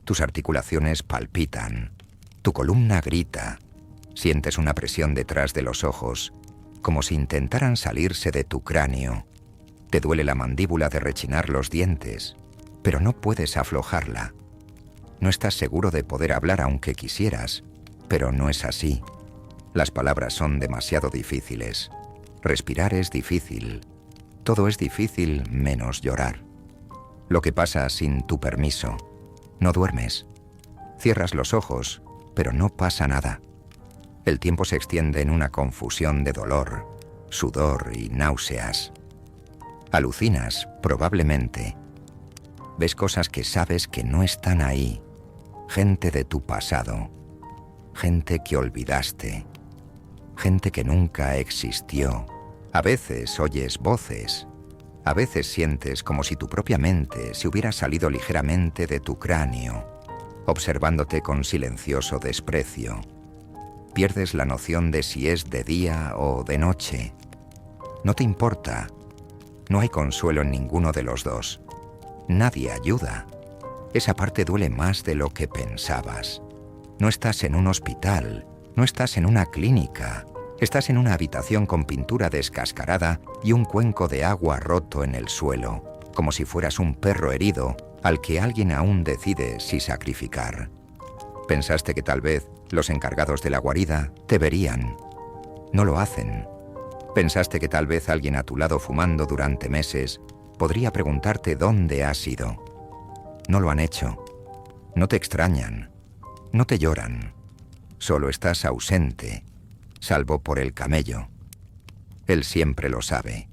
Tus articulaciones palpitan, tu columna grita, sientes una presión detrás de los ojos, como si intentaran salirse de tu cráneo. Te duele la mandíbula de rechinar los dientes, pero no puedes aflojarla. No estás seguro de poder hablar aunque quisieras, pero no es así. Las palabras son demasiado difíciles. Respirar es difícil. Todo es difícil menos llorar. Lo que pasa sin tu permiso. No duermes. Cierras los ojos, pero no pasa nada. El tiempo se extiende en una confusión de dolor, sudor y náuseas. Alucinas, probablemente. Ves cosas que sabes que no están ahí. Gente de tu pasado. Gente que olvidaste. Gente que nunca existió. A veces oyes voces. A veces sientes como si tu propia mente se hubiera salido ligeramente de tu cráneo, observándote con silencioso desprecio. Pierdes la noción de si es de día o de noche. No te importa. No hay consuelo en ninguno de los dos. Nadie ayuda. Esa parte duele más de lo que pensabas. No estás en un hospital, no estás en una clínica. Estás en una habitación con pintura descascarada y un cuenco de agua roto en el suelo, como si fueras un perro herido al que alguien aún decide si sacrificar. Pensaste que tal vez los encargados de la guarida te verían. No lo hacen. Pensaste que tal vez alguien a tu lado fumando durante meses podría preguntarte dónde has ido. No lo han hecho. No te extrañan. No te lloran. Solo estás ausente, salvo por el camello. Él siempre lo sabe.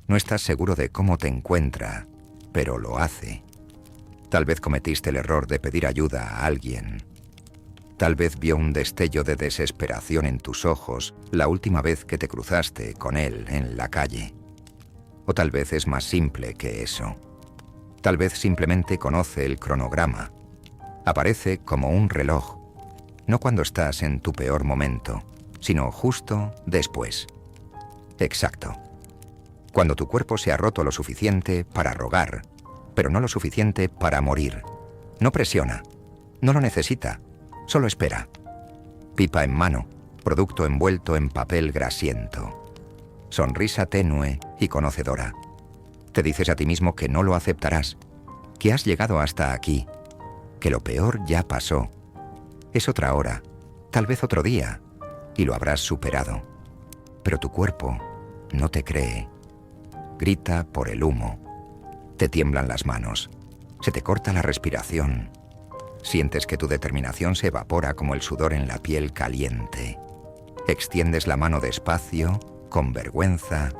No estás seguro de cómo te encuentra, pero lo hace. Tal vez cometiste el error de pedir ayuda a alguien. Tal vez vio un destello de desesperación en tus ojos la última vez que te cruzaste con él en la calle. O tal vez es más simple que eso. Tal vez simplemente conoce el cronograma. Aparece como un reloj, no cuando estás en tu peor momento, sino justo después. Exacto. Cuando tu cuerpo se ha roto lo suficiente para rogar, pero no lo suficiente para morir. No presiona, no lo necesita, solo espera. Pipa en mano, producto envuelto en papel grasiento. Sonrisa tenue y conocedora. Te dices a ti mismo que no lo aceptarás, que has llegado hasta aquí, que lo peor ya pasó. Es otra hora, tal vez otro día, y lo habrás superado. Pero tu cuerpo no te cree. Grita por el humo. Te tiemblan las manos. Se te corta la respiración. Sientes que tu determinación se evapora como el sudor en la piel caliente. Extiendes la mano despacio, con vergüenza,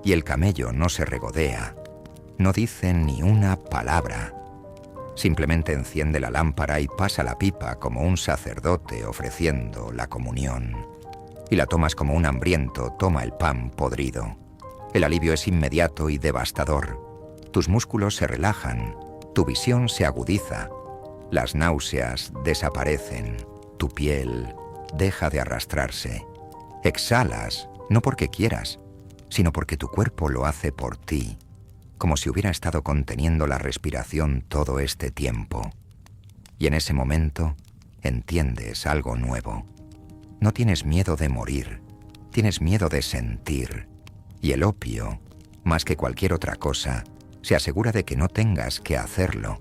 y el camello no se regodea. No dice ni una palabra. Simplemente enciende la lámpara y pasa la pipa como un sacerdote ofreciendo la comunión. Y la tomas como un hambriento toma el pan podrido. El alivio es inmediato y devastador. Tus músculos se relajan, tu visión se agudiza, las náuseas desaparecen, tu piel deja de arrastrarse. Exhalas, no porque quieras, sino porque tu cuerpo lo hace por ti, como si hubiera estado conteniendo la respiración todo este tiempo. Y en ese momento entiendes algo nuevo. No tienes miedo de morir, tienes miedo de sentir, y el opio, más que cualquier otra cosa, se asegura de que no tengas que hacerlo.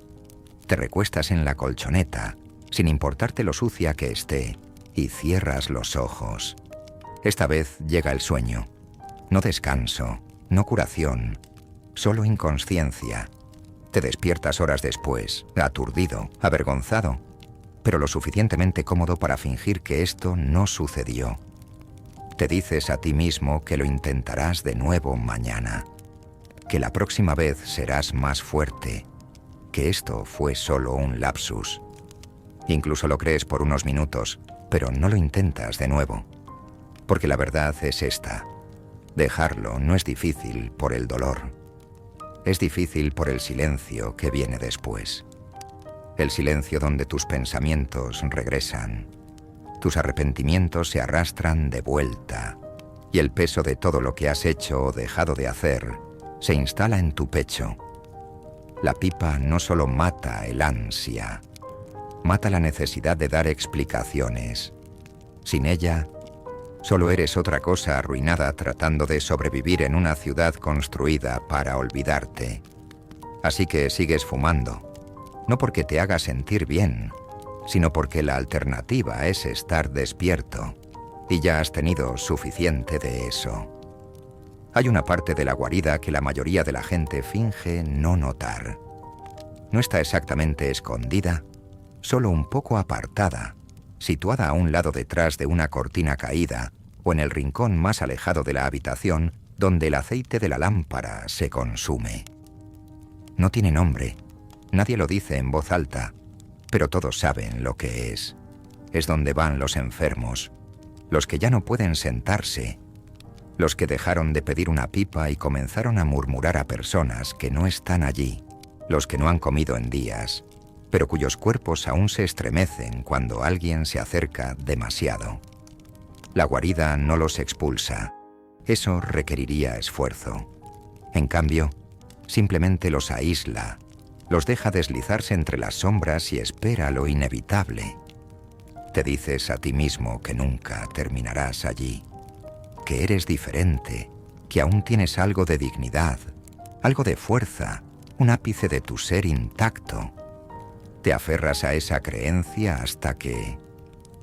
Te recuestas en la colchoneta, sin importarte lo sucia que esté, y cierras los ojos. Esta vez llega el sueño. No descanso, no curación, solo inconsciencia. Te despiertas horas después, aturdido, avergonzado, pero lo suficientemente cómodo para fingir que esto no sucedió. Te dices a ti mismo que lo intentarás de nuevo mañana, que la próxima vez serás más fuerte, que esto fue solo un lapsus. Incluso lo crees por unos minutos, pero no lo intentas de nuevo. Porque la verdad es esta: dejarlo no es difícil por el dolor. Es difícil por el silencio que viene después. El silencio donde tus pensamientos regresan. Tus arrepentimientos se arrastran de vuelta. Y el peso de todo lo que has hecho o dejado de hacer se instala en tu pecho. La pipa no solo mata el ansia, mata la necesidad de dar explicaciones. Sin ella, solo eres otra cosa arruinada tratando de sobrevivir en una ciudad construida para olvidarte. Así que sigues fumando, no porque te haga sentir bien, sino porque la alternativa es estar despierto, y ya has tenido suficiente de eso. Hay una parte de la guarida que la mayoría de la gente finge no notar. No está exactamente escondida, solo un poco apartada, situada a un lado detrás de una cortina caída o en el rincón más alejado de la habitación donde el aceite de la lámpara se consume. No tiene nombre, nadie lo dice en voz alta, pero todos saben lo que es. Es donde van los enfermos, los que ya no pueden sentarse, los que dejaron de pedir una pipa y comenzaron a murmurar a personas que no están allí, los que no han comido en días, pero cuyos cuerpos aún se estremecen cuando alguien se acerca demasiado. La guarida no los expulsa. Eso requeriría esfuerzo. En cambio, simplemente los aísla, los deja deslizarse entre las sombras y espera lo inevitable. Te dices a ti mismo que nunca terminarás allí, que eres diferente, que aún tienes algo de dignidad, algo de fuerza, un ápice de tu ser intacto. Te aferras a esa creencia hasta que...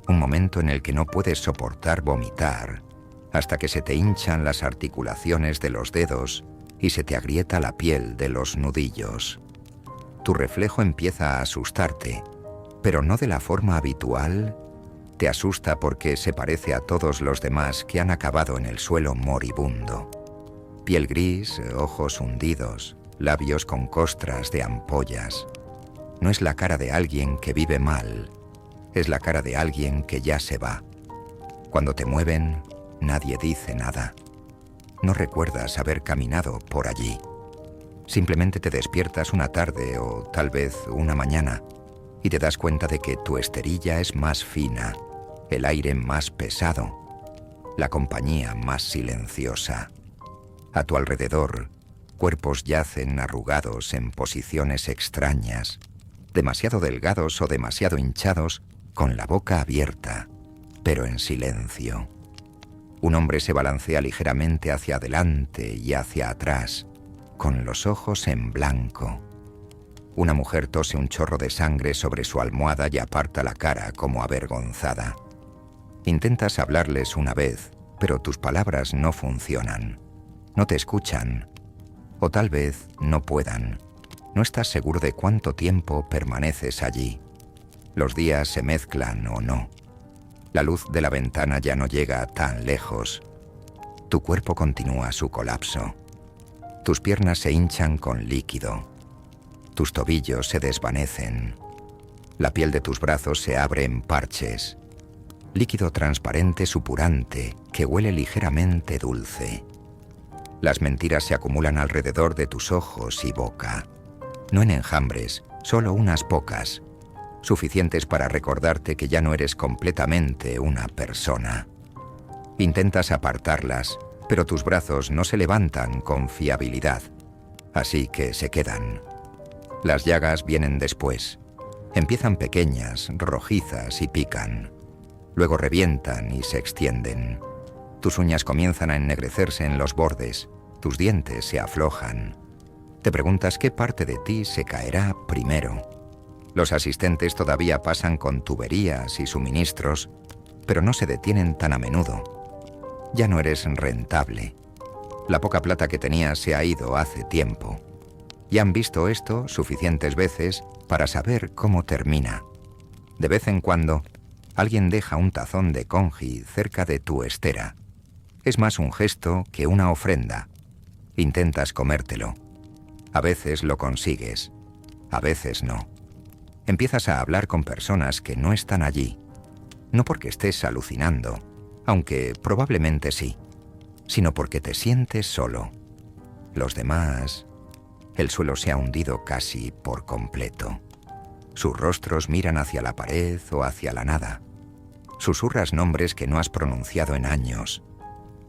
un momento en el que no puedes soportar vomitar, hasta que se te hinchan las articulaciones de los dedos y se te agrieta la piel de los nudillos. Tu reflejo empieza a asustarte, pero no de la forma habitual. Te asusta porque se parece a todos los demás que han acabado en el suelo moribundo. Piel gris, ojos hundidos, labios con costras de ampollas. No es la cara de alguien que vive mal, es la cara de alguien que ya se va. Cuando te mueven, nadie dice nada. No recuerdas haber caminado por allí. Simplemente te despiertas una tarde o tal vez una mañana y te das cuenta de que tu esterilla es más fina, el aire más pesado, la compañía más silenciosa. A tu alrededor, cuerpos yacen arrugados en posiciones extrañas, demasiado delgados o demasiado hinchados, con la boca abierta, pero en silencio. Un hombre se balancea ligeramente hacia adelante y hacia atrás, con los ojos en blanco. Una mujer tose un chorro de sangre sobre su almohada y aparta la cara como avergonzada. Intentas hablarles una vez, pero tus palabras no funcionan. No te escuchan. O tal vez no puedan. No estás seguro de cuánto tiempo permaneces allí. Los días se mezclan o no. La luz de la ventana ya no llega tan lejos. Tu cuerpo continúa su colapso. Tus piernas se hinchan con líquido. Tus tobillos se desvanecen. La piel de tus brazos se abre en parches. Líquido transparente supurante que huele ligeramente dulce. Las mentiras se acumulan alrededor de tus ojos y boca. No en enjambres, solo unas pocas, suficientes para recordarte que ya no eres completamente una persona. Intentas apartarlas, pero tus brazos no se levantan con fiabilidad, así que se quedan. Las llagas vienen después. Empiezan pequeñas, rojizas y pican. Luego revientan y se extienden. Tus uñas comienzan a ennegrecerse en los bordes, tus dientes se aflojan. Te preguntas qué parte de ti se caerá primero. Los asistentes todavía pasan con tuberías y suministros, pero no se detienen tan a menudo. Ya no eres rentable. La poca plata que tenías se ha ido hace tiempo. Y han visto esto suficientes veces para saber cómo termina. De vez en cuando, alguien deja un tazón de congee cerca de tu estera. Es más un gesto que una ofrenda. Intentas comértelo. A veces lo consigues, a veces no. Empiezas a hablar con personas que no están allí. No porque estés alucinando, aunque probablemente sí, sino porque te sientes solo. Los demás... El suelo se ha hundido casi por completo. Sus rostros miran hacia la pared o hacia la nada. Susurras nombres que no has pronunciado en años.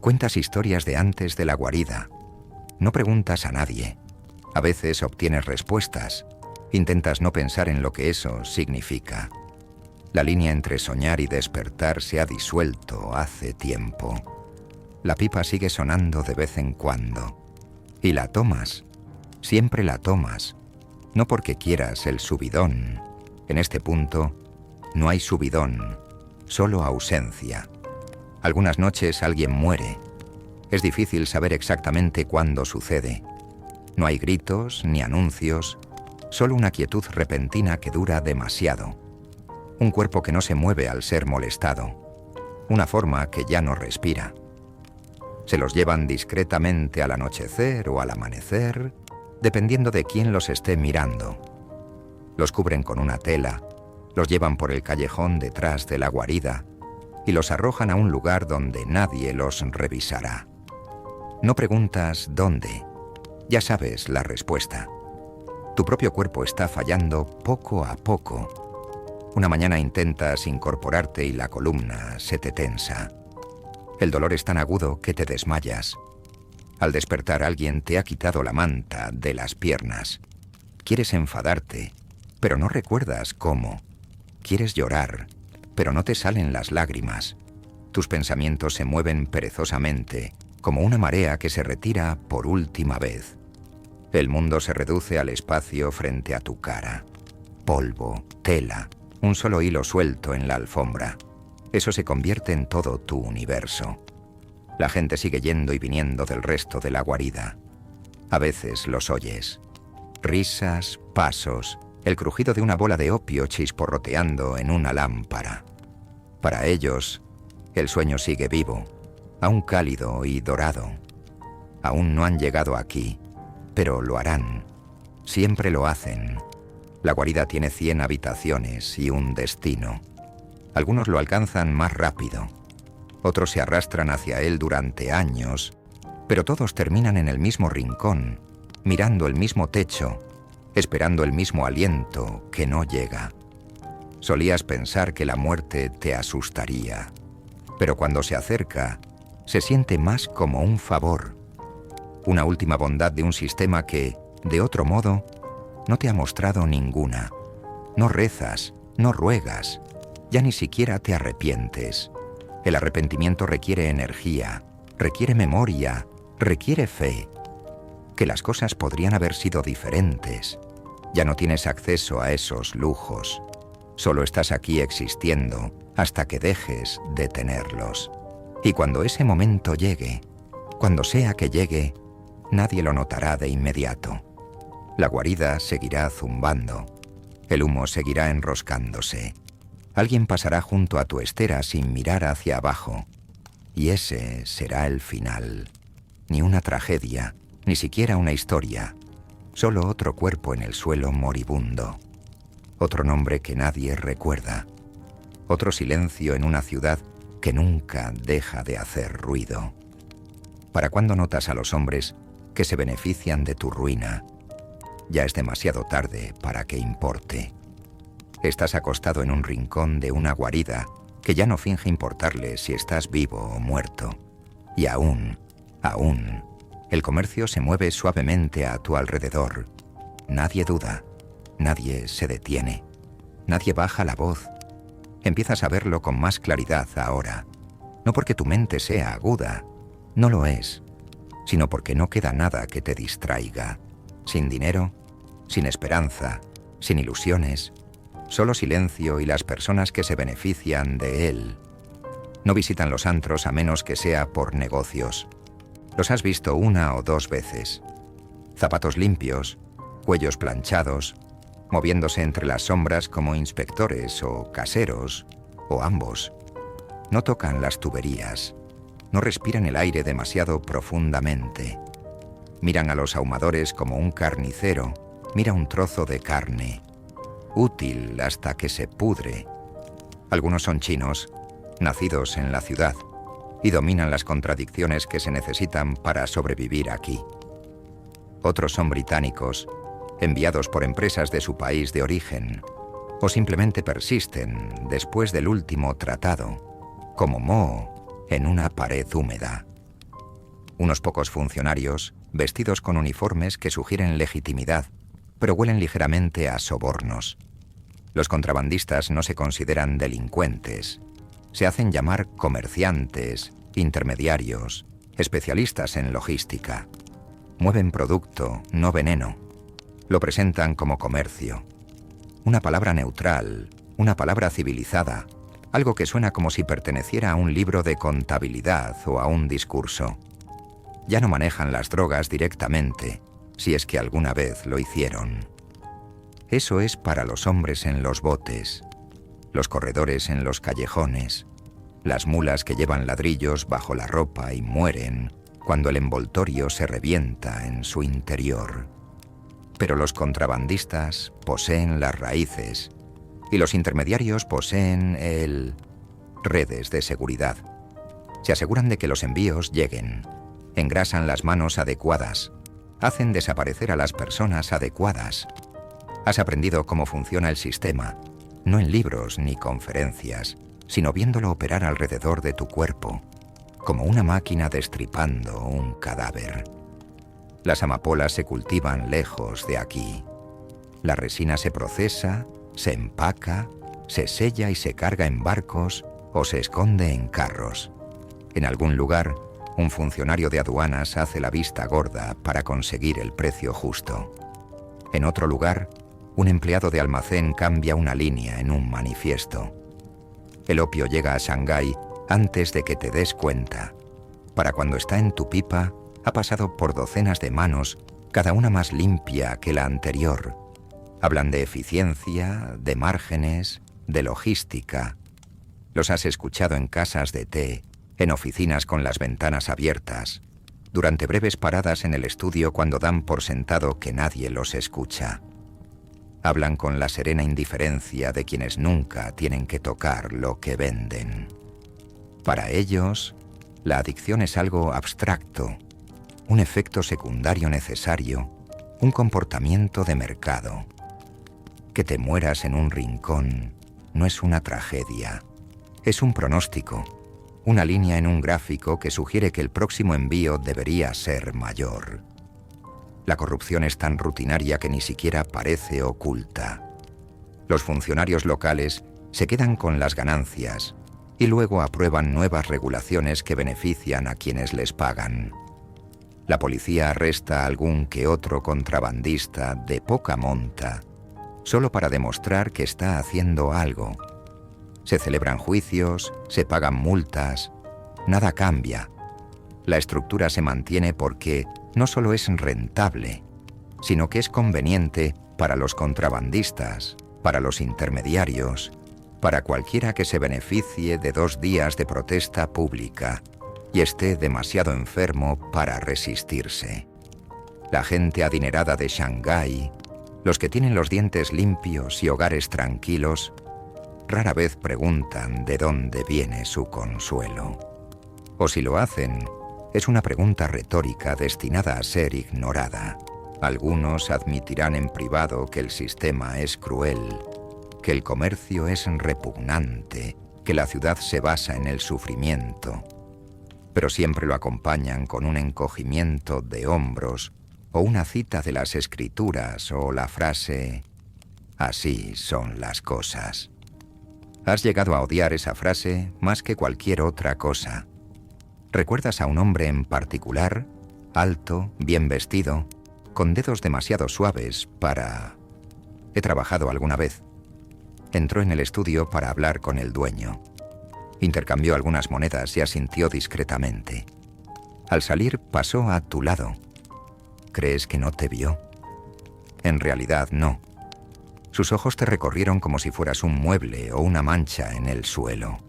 Cuentas historias de antes de la guarida. No preguntas a nadie. A veces obtienes respuestas. Intentas no pensar en lo que eso significa. La línea entre soñar y despertar se ha disuelto hace tiempo. La pipa sigue sonando de vez en cuando. Y la tomas. Siempre la tomas. No porque quieras el subidón. En este punto, no hay subidón, solo ausencia. Algunas noches alguien muere. Es difícil saber exactamente cuándo sucede. No hay gritos ni anuncios, solo una quietud repentina que dura demasiado. Un cuerpo que no se mueve al ser molestado. Una forma que ya no respira. Se los llevan discretamente al anochecer o al amanecer, dependiendo de quién los esté mirando. Los cubren con una tela, los llevan por el callejón detrás de la guarida y los arrojan a un lugar donde nadie los revisará. No preguntas dónde, ya sabes la respuesta. Tu propio cuerpo está fallando poco a poco. Una mañana intentas incorporarte y la columna se te tensa. El dolor es tan agudo que te desmayas. Al despertar alguien te ha quitado la manta de las piernas. Quieres enfadarte, pero no recuerdas cómo. Quieres llorar, pero no te salen las lágrimas. Tus pensamientos se mueven perezosamente, como una marea que se retira por última vez. El mundo se reduce al espacio frente a tu cara. Polvo, tela, un solo hilo suelto en la alfombra. Eso se convierte en todo tu universo. La gente sigue yendo y viniendo del resto de la guarida. A veces los oyes. Risas, pasos, el crujido de una bola de opio chisporroteando en una lámpara. Para ellos, el sueño sigue vivo, aún cálido y dorado. Aún no han llegado aquí, pero lo harán. Siempre lo hacen. La guarida tiene 100 habitaciones y un destino. Algunos lo alcanzan más rápido. Otros se arrastran hacia él durante años, pero todos terminan en el mismo rincón, mirando el mismo techo, esperando el mismo aliento que no llega. Solías pensar que la muerte te asustaría, pero cuando se acerca, se siente más como un favor, una última bondad de un sistema que, de otro modo, no te ha mostrado ninguna. No rezas, no ruegas, ya ni siquiera te arrepientes. El arrepentimiento requiere energía, requiere memoria, requiere fe. Que las cosas podrían haber sido diferentes. Ya no tienes acceso a esos lujos. Solo estás aquí existiendo hasta que dejes de tenerlos. Y cuando ese momento llegue, cuando sea que llegue, nadie lo notará de inmediato. La guarida seguirá zumbando. El humo seguirá enroscándose. Alguien pasará junto a tu estera sin mirar hacia abajo. Y ese será el final. Ni una tragedia, ni siquiera una historia. Solo otro cuerpo en el suelo moribundo. Otro nombre que nadie recuerda. Otro silencio en una ciudad que nunca deja de hacer ruido. ¿Para cuándo notas a los hombres que se benefician de tu ruina? Ya es demasiado tarde para que importe. Estás acostado en un rincón de una guarida que ya no finge importarle si estás vivo o muerto. Y aún, el comercio se mueve suavemente a tu alrededor. Nadie duda, nadie se detiene, nadie baja la voz. Empiezas a verlo con más claridad ahora. No porque tu mente sea aguda, no lo es, sino porque no queda nada que te distraiga. Sin dinero, sin esperanza, sin ilusiones, solo silencio y las personas que se benefician de él. No visitan los antros a menos que sea por negocios. Los has visto 1 o 2 veces. Zapatos limpios, cuellos planchados, moviéndose entre las sombras como inspectores o caseros, o ambos. No tocan las tuberías, no respiran el aire demasiado profundamente. Miran a los ahumadores como un carnicero mira un trozo de carne, útil hasta que se pudre. Algunos son chinos, nacidos en la ciudad, y dominan las contradicciones que se necesitan para sobrevivir aquí. Otros son británicos, enviados por empresas de su país de origen, o simplemente persisten después del último tratado, como moho en una pared húmeda. Unos pocos funcionarios, vestidos con uniformes que sugieren legitimidad, pero huelen ligeramente a sobornos. Los contrabandistas no se consideran delincuentes. Se hacen llamar comerciantes, intermediarios, especialistas en logística. Mueven producto, no veneno. Lo presentan como comercio. Una palabra neutral, una palabra civilizada, algo que suena como si perteneciera a un libro de contabilidad o a un discurso. Ya no manejan las drogas directamente, si es que alguna vez lo hicieron. Eso es para los hombres en los botes, los corredores en los callejones, las mulas que llevan ladrillos bajo la ropa y mueren cuando el envoltorio se revienta en su interior. Pero los contrabandistas poseen las raíces y los intermediarios poseen redes de seguridad. Se aseguran de que los envíos lleguen, engrasan las manos adecuadas, hacen desaparecer a las personas adecuadas. Has aprendido cómo funciona el sistema, no en libros ni conferencias, sino viéndolo operar alrededor de tu cuerpo, como una máquina destripando un cadáver. Las amapolas se cultivan lejos de aquí. La resina se procesa, se empaca, se sella y se carga en barcos o se esconde en carros. En algún lugar, un funcionario de aduanas hace la vista gorda para conseguir el precio justo. En otro lugar, un empleado de almacén cambia una línea en un manifiesto. El opio llega a Shanghái antes de que te des cuenta. Para cuando está en tu pipa, ha pasado por docenas de manos, cada una más limpia que la anterior. Hablan de eficiencia, de márgenes, de logística. Los has escuchado en casas de té, en oficinas con las ventanas abiertas, durante breves paradas en el estudio cuando dan por sentado que nadie los escucha. Hablan con la serena indiferencia de quienes nunca tienen que tocar lo que venden. Para ellos, la adicción es algo abstracto, un efecto secundario necesario, un comportamiento de mercado. Que te mueras en un rincón no es una tragedia, es un pronóstico, una línea en un gráfico que sugiere que el próximo envío debería ser mayor. La corrupción es tan rutinaria que ni siquiera parece oculta. Los funcionarios locales se quedan con las ganancias y luego aprueban nuevas regulaciones que benefician a quienes les pagan. La policía arresta a algún que otro contrabandista de poca monta, solo para demostrar que está haciendo algo. Se celebran juicios, se pagan multas, nada cambia. La estructura se mantiene porque no solo es rentable, sino que es conveniente para los contrabandistas, para los intermediarios, para cualquiera que se beneficie de 2 días de protesta pública y esté demasiado enfermo para resistirse. La gente adinerada de Shanghái, los que tienen los dientes limpios y hogares tranquilos, rara vez preguntan de dónde viene su consuelo. O si lo hacen, es una pregunta retórica destinada a ser ignorada. Algunos admitirán en privado que el sistema es cruel, que el comercio es repugnante, que la ciudad se basa en el sufrimiento, pero siempre lo acompañan con un encogimiento de hombros o una cita de las Escrituras o la frase «Así son las cosas». Has llegado a odiar esa frase más que cualquier otra cosa. ¿Recuerdas a un hombre en particular, alto, bien vestido, con dedos demasiado suaves para... He trabajado alguna vez. Entró en el estudio para hablar con el dueño. Intercambió algunas monedas y asintió discretamente. Al salir pasó a tu lado. ¿Crees que no te vio? En realidad no. Sus ojos te recorrieron como si fueras un mueble o una mancha en el suelo.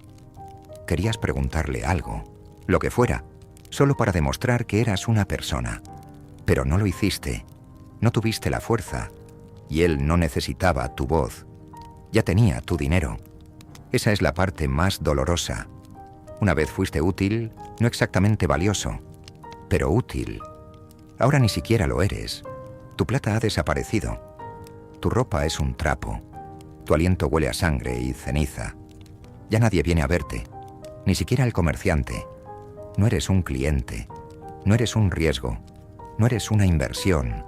Querías preguntarle algo, lo que fuera, solo para demostrar que eras una persona. Pero no lo hiciste, no tuviste la fuerza, y él no necesitaba tu voz. Ya tenía tu dinero. Esa es la parte más dolorosa. Una vez fuiste útil, no exactamente valioso, pero útil. Ahora ni siquiera lo eres. Tu plata ha desaparecido. Tu ropa es un trapo. Tu aliento huele a sangre y ceniza. Ya nadie viene a verte, ni siquiera el comerciante. No eres un cliente, no eres un riesgo, no eres una inversión,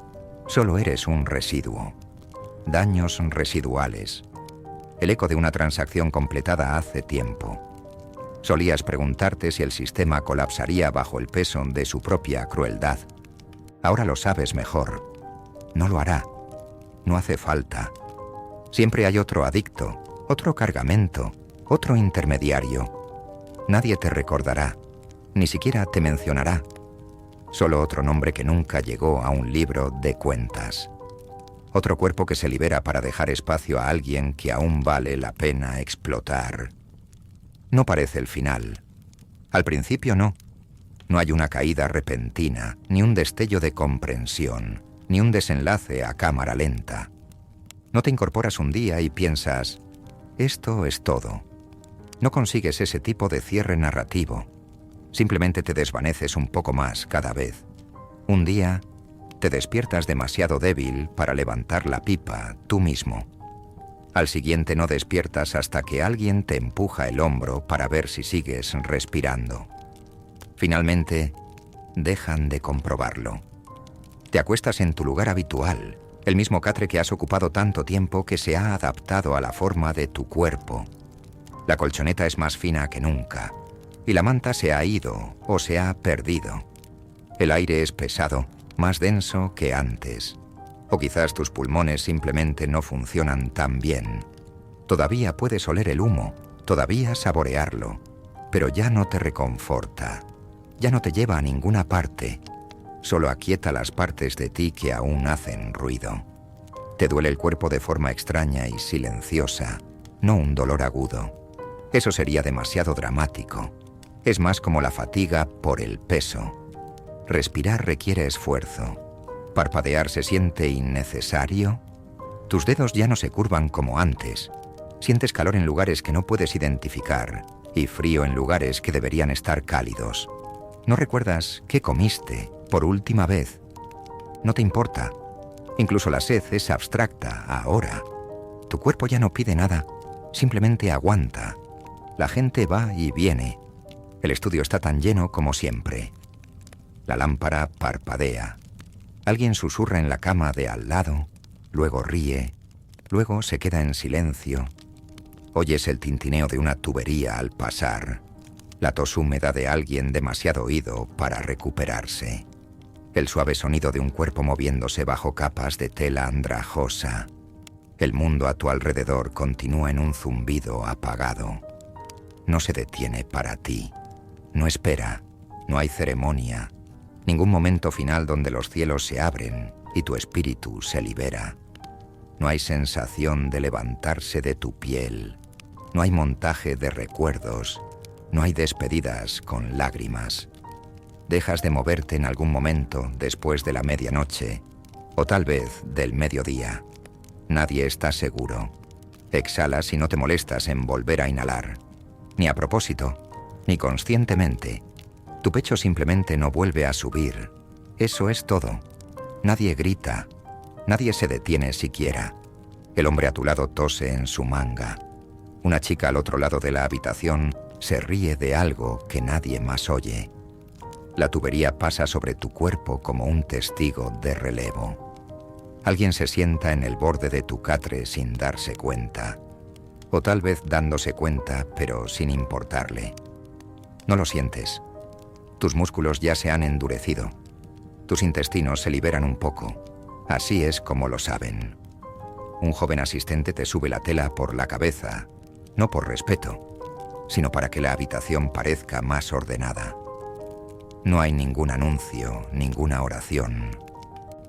solo eres un residuo. Daños residuales. El eco de una transacción completada hace tiempo. Solías preguntarte si el sistema colapsaría bajo el peso de su propia crueldad. Ahora lo sabes mejor. No lo hará. No hace falta. Siempre hay otro adicto, otro cargamento, otro intermediario. Nadie te recordará, ni siquiera te mencionará. Solo otro nombre que nunca llegó a un libro de cuentas. Otro cuerpo que se libera para dejar espacio a alguien que aún vale la pena explotar. No parece el final. Al principio no. No hay una caída repentina, ni un destello de comprensión, ni un desenlace a cámara lenta. No te incorporas un día y piensas, esto es todo. No consigues ese tipo de cierre narrativo. Simplemente te desvaneces un poco más cada vez. Un día, te despiertas demasiado débil para levantar la pipa tú mismo. Al siguiente no despiertas hasta que alguien te empuja el hombro para ver si sigues respirando. Finalmente, dejan de comprobarlo. Te acuestas en tu lugar habitual, el mismo catre que has ocupado tanto tiempo que se ha adaptado a la forma de tu cuerpo. La colchoneta es más fina que nunca, y la manta se ha ido o se ha perdido. El aire es pesado, más denso que antes. O quizás tus pulmones simplemente no funcionan tan bien. Todavía puedes oler el humo, todavía saborearlo, pero ya no te reconforta, ya no te lleva a ninguna parte. Solo aquieta las partes de ti que aún hacen ruido. Te duele el cuerpo de forma extraña y silenciosa, no un dolor agudo. Eso sería demasiado dramático. Es más como la fatiga por el peso. Respirar requiere esfuerzo. Parpadear se siente innecesario. Tus dedos ya no se curvan como antes. Sientes calor en lugares que no puedes identificar y frío en lugares que deberían estar cálidos. No recuerdas qué comiste por última vez. No te importa. Incluso la sed es abstracta ahora. Tu cuerpo ya no pide nada, simplemente aguanta. La gente va y viene. El estudio está tan lleno como siempre. La lámpara parpadea. Alguien susurra en la cama de al lado, luego ríe, luego se queda en silencio. Oyes el tintineo de una tubería al pasar, la tos húmeda de alguien demasiado oído para recuperarse. El suave sonido de un cuerpo moviéndose bajo capas de tela andrajosa. El mundo a tu alrededor continúa en un zumbido apagado. No se detiene para ti. No espera. No hay ceremonia. Ningún momento final donde los cielos se abren y tu espíritu se libera. No hay sensación de levantarse de tu piel. No hay montaje de recuerdos. No hay despedidas con lágrimas. Dejas de moverte en algún momento después de la medianoche, o tal vez del mediodía. Nadie está seguro. Exhalas y no te molestas en volver a inhalar. Ni a propósito, ni conscientemente. Tu pecho simplemente no vuelve a subir. Eso es todo. Nadie grita. Nadie se detiene siquiera. El hombre a tu lado tose en su manga. Una chica al otro lado de la habitación se ríe de algo que nadie más oye. La tubería pasa sobre tu cuerpo como un testigo de relevo. Alguien se sienta en el borde de tu catre sin darse cuenta. O tal vez dándose cuenta, pero sin importarle. No lo sientes. Tus músculos ya se han endurecido. Tus intestinos se liberan un poco. Así es como lo saben. Un joven asistente te sube la tela por la cabeza, no por respeto, sino para que la habitación parezca más ordenada. No hay ningún anuncio, ninguna oración.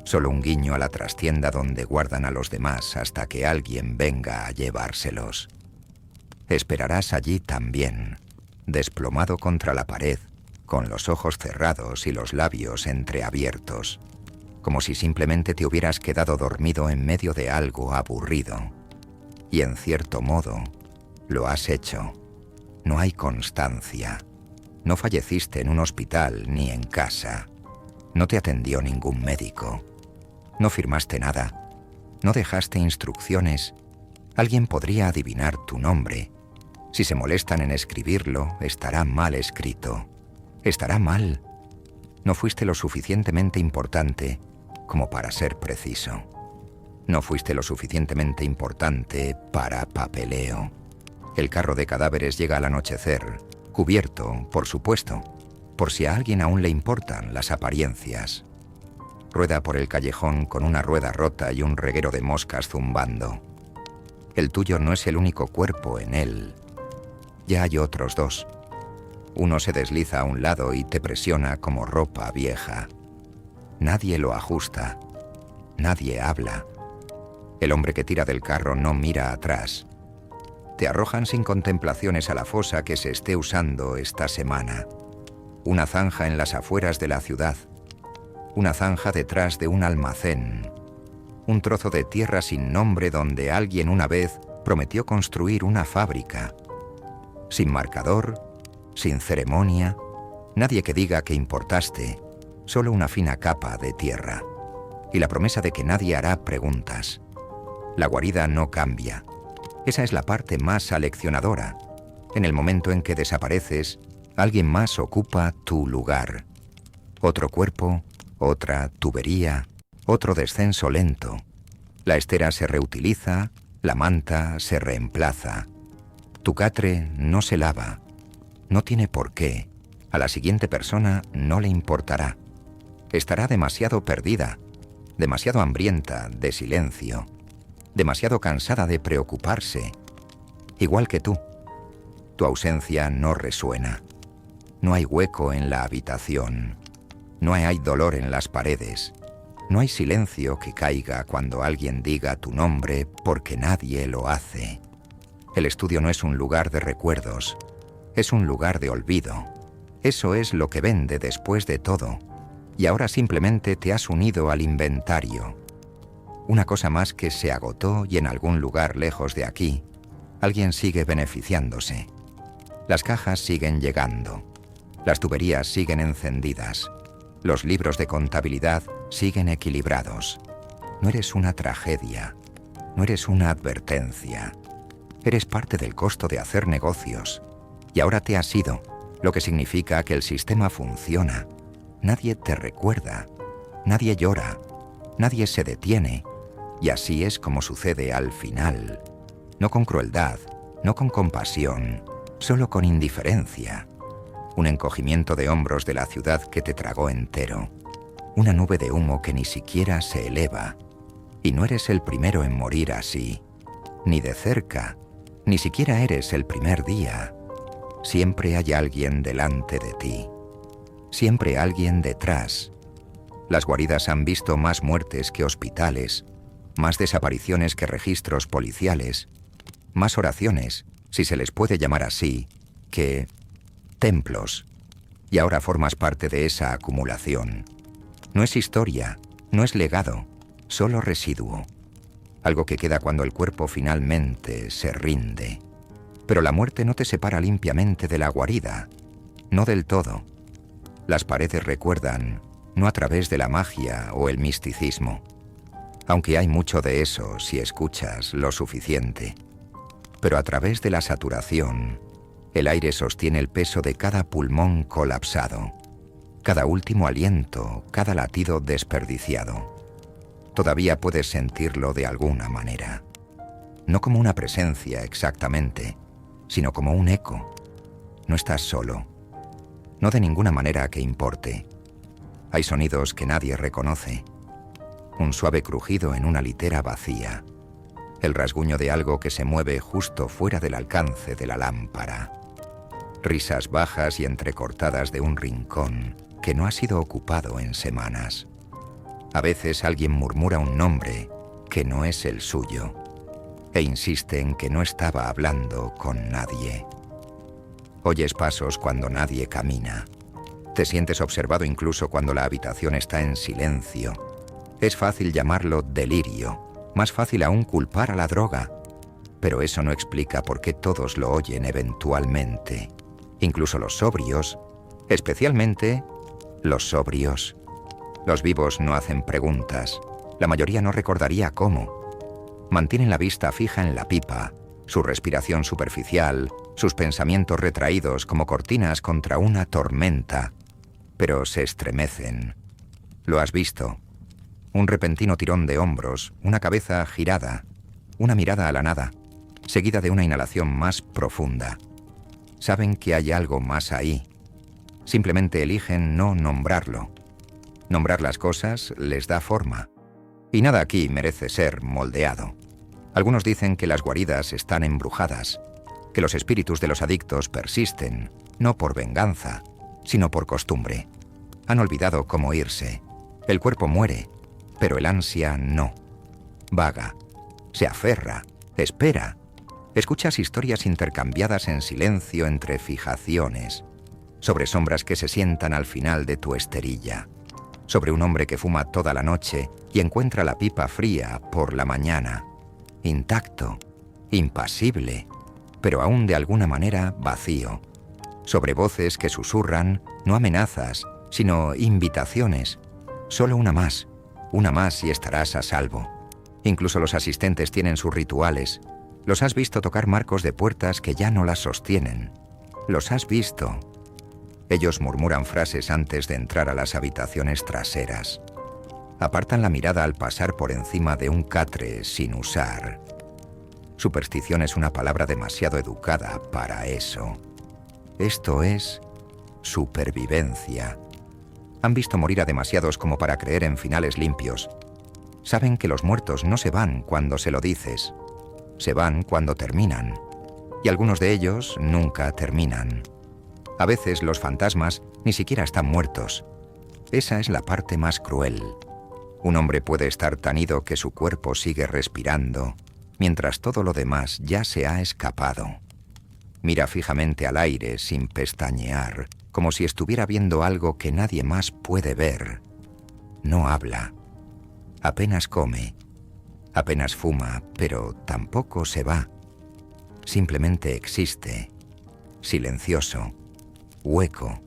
Solo un guiño a la trastienda donde guardan a los demás hasta que alguien venga a llevárselos. Esperarás allí también, desplomado contra la pared, con los ojos cerrados y los labios entreabiertos, como si simplemente te hubieras quedado dormido en medio de algo aburrido. Y en cierto modo, lo has hecho. No hay constancia. No falleciste en un hospital ni en casa. No te atendió ningún médico. No firmaste nada. No dejaste instrucciones. Alguien podría adivinar tu nombre. Si se molestan en escribirlo, estará mal escrito. Estará mal. No fuiste lo suficientemente importante como para ser preciso. No fuiste lo suficientemente importante para papeleo. El carro de cadáveres llega al anochecer, cubierto, por supuesto, por si a alguien aún le importan las apariencias. Rueda por el callejón con una rueda rota y un reguero de moscas zumbando. El tuyo no es el único cuerpo en él. Ya hay otros dos. Uno se desliza a un lado y te presiona como ropa vieja. Nadie lo ajusta. Nadie habla. El hombre que tira del carro no mira atrás. Te arrojan sin contemplaciones a la fosa que se esté usando esta semana. Una zanja en las afueras de la ciudad. Una zanja detrás de un almacén. Un trozo de tierra sin nombre donde alguien una vez prometió construir una fábrica. Sin marcador, sin ceremonia, nadie que diga que importaste, solo una fina capa de tierra. Y la promesa de que nadie hará preguntas. La guarida no cambia. Esa es la parte más aleccionadora. En el momento en que desapareces, alguien más ocupa tu lugar. Otro cuerpo, otra tubería, otro descenso lento. La estera se reutiliza, la manta se reemplaza. Tu catre no se lava. No tiene por qué. A la siguiente persona no le importará. Estará demasiado perdida, demasiado hambrienta de silencio, demasiado cansada de preocuparse. Igual que tú. Tu ausencia no resuena. No hay hueco en la habitación. No hay dolor en las paredes. No hay silencio que caiga cuando alguien diga tu nombre porque nadie lo hace. El estudio no es un lugar de recuerdos. Es un lugar de olvido. Eso es lo que vende después de todo. Y ahora simplemente te has unido al inventario. Una cosa más que se agotó y en algún lugar lejos de aquí, alguien sigue beneficiándose. Las cajas siguen llegando. Las tuberías siguen encendidas. Los libros de contabilidad siguen equilibrados. No eres una tragedia. No eres una advertencia. Eres parte del costo de hacer negocios. Y ahora te has ido, lo que significa que el sistema funciona. Nadie te recuerda. Nadie llora. Nadie se detiene. Y así es como sucede al final. No con crueldad, no con compasión, solo con indiferencia. Un encogimiento de hombros de la ciudad que te tragó entero. Una nube de humo que ni siquiera se eleva. Y no eres el primero en morir así. Ni de cerca. Ni siquiera eres el primer día. Siempre hay alguien delante de ti. Siempre alguien detrás. Las guaridas han visto más muertes que hospitales, más desapariciones que registros policiales, más oraciones, si se les puede llamar así, que templos. Y ahora formas parte de esa acumulación. No es historia, no es legado, solo residuo. Algo que queda cuando el cuerpo finalmente se rinde. Pero la muerte no te separa limpiamente de la guarida, no del todo. Las paredes recuerdan, no a través de la magia o el misticismo, aunque hay mucho de eso si escuchas lo suficiente. Pero a través de la saturación, el aire sostiene el peso de cada pulmón colapsado, cada último aliento, cada latido desperdiciado. Todavía puedes sentirlo de alguna manera. No como una presencia exactamente, sino como un eco. No estás solo. No de ninguna manera que importe. Hay sonidos que nadie reconoce. Un suave crujido en una litera vacía. El rasguño de algo que se mueve justo fuera del alcance de la lámpara. Risas bajas y entrecortadas de un rincón que no ha sido ocupado en semanas. A veces alguien murmura un nombre que no es el suyo e insiste en que no estaba hablando con nadie. Oyes pasos cuando nadie camina. Te sientes observado incluso cuando la habitación está en silencio. Es fácil llamarlo delirio, más fácil aún culpar a la droga, pero eso no explica por qué todos lo oyen eventualmente, incluso los sobrios, especialmente los sobrios. Los vivos no hacen preguntas, la mayoría no recordaría cómo. Mantienen la vista fija en la pipa, su respiración superficial, sus pensamientos retraídos como cortinas contra una tormenta, pero se estremecen. Lo has visto. Un repentino tirón de hombros, una cabeza girada, una mirada a la nada, seguida de una inhalación más profunda. Saben que hay algo más ahí. Simplemente eligen no nombrarlo. Nombrar las cosas les da forma. Y nada aquí merece ser moldeado. Algunos dicen que las guaridas están embrujadas, que los espíritus de los adictos persisten, no por venganza, sino por costumbre. Han olvidado cómo irse. El cuerpo muere, pero el ansia no. Vaga, se aferra, espera. Escuchas historias intercambiadas en silencio entre fijaciones, sobre sombras que se sientan al final de tu esterilla, sobre un hombre que fuma toda la noche y encuentra la pipa fría por la mañana, intacto, impasible, pero aún de alguna manera vacío, sobre voces que susurran, no amenazas, sino invitaciones. Solo una más y estarás a salvo. Incluso los asistentes tienen sus rituales. Los has visto tocar marcos de puertas que ya no las sostienen. Los has visto. Ellos murmuran frases antes de entrar a las habitaciones traseras. Apartan la mirada al pasar por encima de un catre sin usar. Superstición es una palabra demasiado educada para eso. Esto es supervivencia. Han visto morir a demasiados como para creer en finales limpios. Saben que los muertos no se van cuando se lo dices. Se van cuando terminan. Y algunos de ellos nunca terminan. A veces los fantasmas ni siquiera están muertos. Esa es la parte más cruel. Un hombre puede estar tan ido que su cuerpo sigue respirando, mientras todo lo demás ya se ha escapado. Mira fijamente al aire sin pestañear, como si estuviera viendo algo que nadie más puede ver. No habla. Apenas come. Apenas fuma, pero tampoco se va. Simplemente existe. Silencioso. Hueco.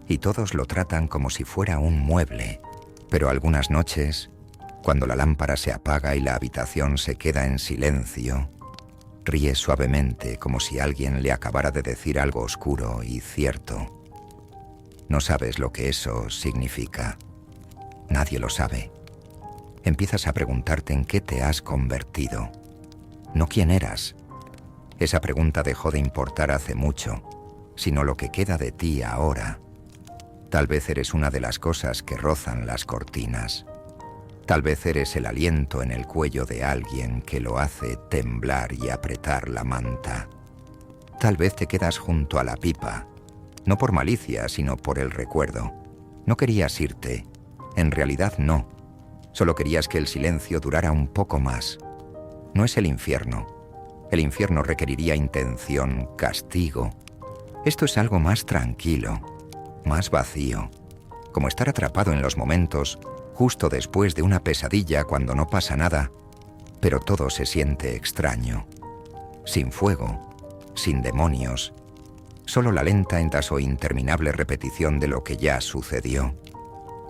Y todos lo tratan como si fuera un mueble. Pero algunas noches, cuando la lámpara se apaga y la habitación se queda en silencio, ríe suavemente como si alguien le acabara de decir algo oscuro y cierto. No sabes lo que eso significa. Nadie lo sabe. Empiezas a preguntarte en qué te has convertido. No quién eras. Esa pregunta dejó de importar hace mucho, sino lo que queda de ti ahora. Tal vez eres una de las cosas que rozan las cortinas. Tal vez eres el aliento en el cuello de alguien que lo hace temblar y apretar la manta. Tal vez te quedas junto a la pipa, no por malicia, sino por el recuerdo. No querías irte. En realidad no. Solo querías que el silencio durara un poco más. No es el infierno. El infierno requeriría intención, castigo. Esto es algo más tranquilo, más vacío, como estar atrapado en los momentos justo después de una pesadilla cuando no pasa nada, pero todo se siente extraño. Sin fuego, sin demonios, solo la lenta o interminable repetición de lo que ya sucedió.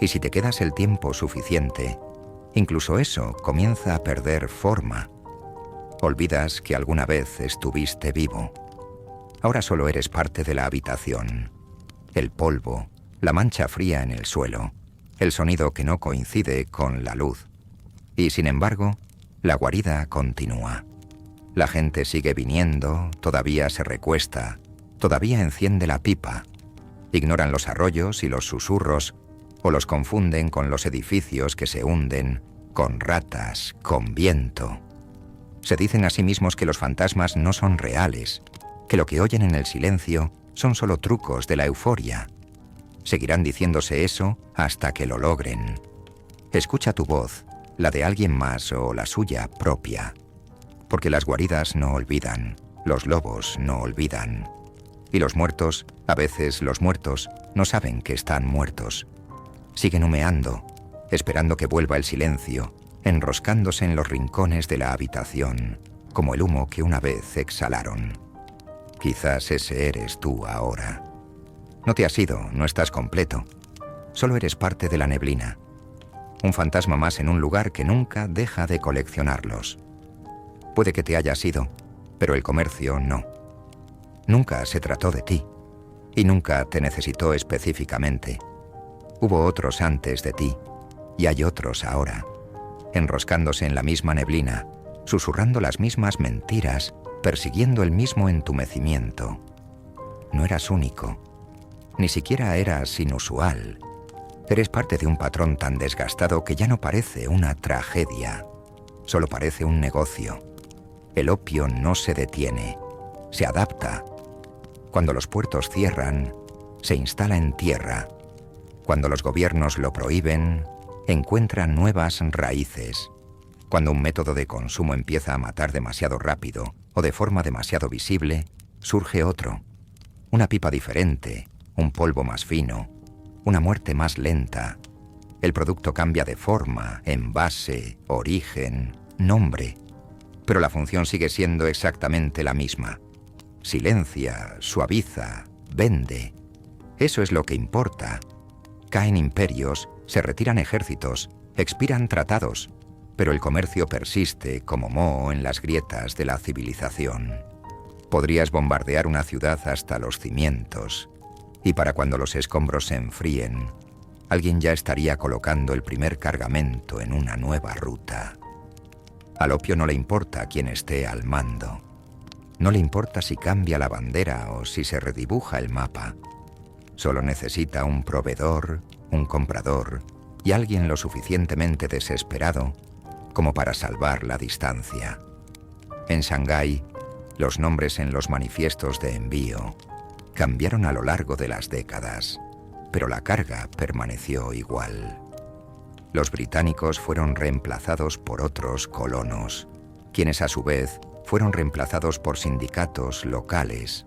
Y si te quedas el tiempo suficiente, incluso eso comienza a perder forma. Olvidas que alguna vez estuviste vivo. Ahora solo eres parte de la habitación. El polvo, la mancha fría en el suelo, el sonido que no coincide con la luz. Y sin embargo, la guarida continúa. La gente sigue viniendo, todavía se recuesta, todavía enciende la pipa. Ignoran los arroyos y los susurros, o los confunden con los edificios que se hunden, con ratas, con viento. Se dicen a sí mismos que los fantasmas no son reales, que lo que oyen en el silencio son solo trucos de la euforia. Seguirán diciéndose eso hasta que lo logren. Escucha tu voz, la de alguien más o la suya propia. Porque las guaridas no olvidan, los lobos no olvidan. Y los muertos, a veces los muertos, no saben que están muertos. Siguen humeando, esperando que vuelva el silencio, enroscándose en los rincones de la habitación, como el humo que una vez exhalaron. Quizás ese eres tú ahora. No te has ido, no estás completo. Solo eres parte de la neblina. Un fantasma más en un lugar que nunca deja de coleccionarlos. Puede que te hayas ido, pero el comercio no. Nunca se trató de ti, y nunca te necesitó específicamente. Hubo otros antes de ti, y hay otros ahora, enroscándose en la misma neblina, susurrando las mismas mentiras, persiguiendo el mismo entumecimiento. No eras único, ni siquiera eras inusual. Eres parte de un patrón tan desgastado que ya no parece una tragedia, solo parece un negocio. El opio no se detiene, se adapta. Cuando los puertos cierran, se instala en tierra. Cuando los gobiernos lo prohíben, encuentra nuevas raíces. Cuando un método de consumo empieza a matar demasiado rápido o de forma demasiado visible, surge otro. Una pipa diferente, un polvo más fino, una muerte más lenta. El producto cambia de forma, envase, origen, nombre. Pero la función sigue siendo exactamente la misma. Silencia, suaviza, vende. Eso es lo que importa. Caen imperios, se retiran ejércitos, expiran tratados, pero el comercio persiste como moho en las grietas de la civilización. Podrías bombardear una ciudad hasta los cimientos, y para cuando los escombros se enfríen, alguien ya estaría colocando el primer cargamento en una nueva ruta. Al opio no le importa quién esté al mando. No le importa si cambia la bandera o si se redibuja el mapa. Solo necesita un proveedor, un comprador y alguien lo suficientemente desesperado como para salvar la distancia. En Shanghái, los nombres en los manifiestos de envío cambiaron a lo largo de las décadas, pero la carga permaneció igual. Los británicos fueron reemplazados por otros colonos, quienes a su vez fueron reemplazados por sindicatos locales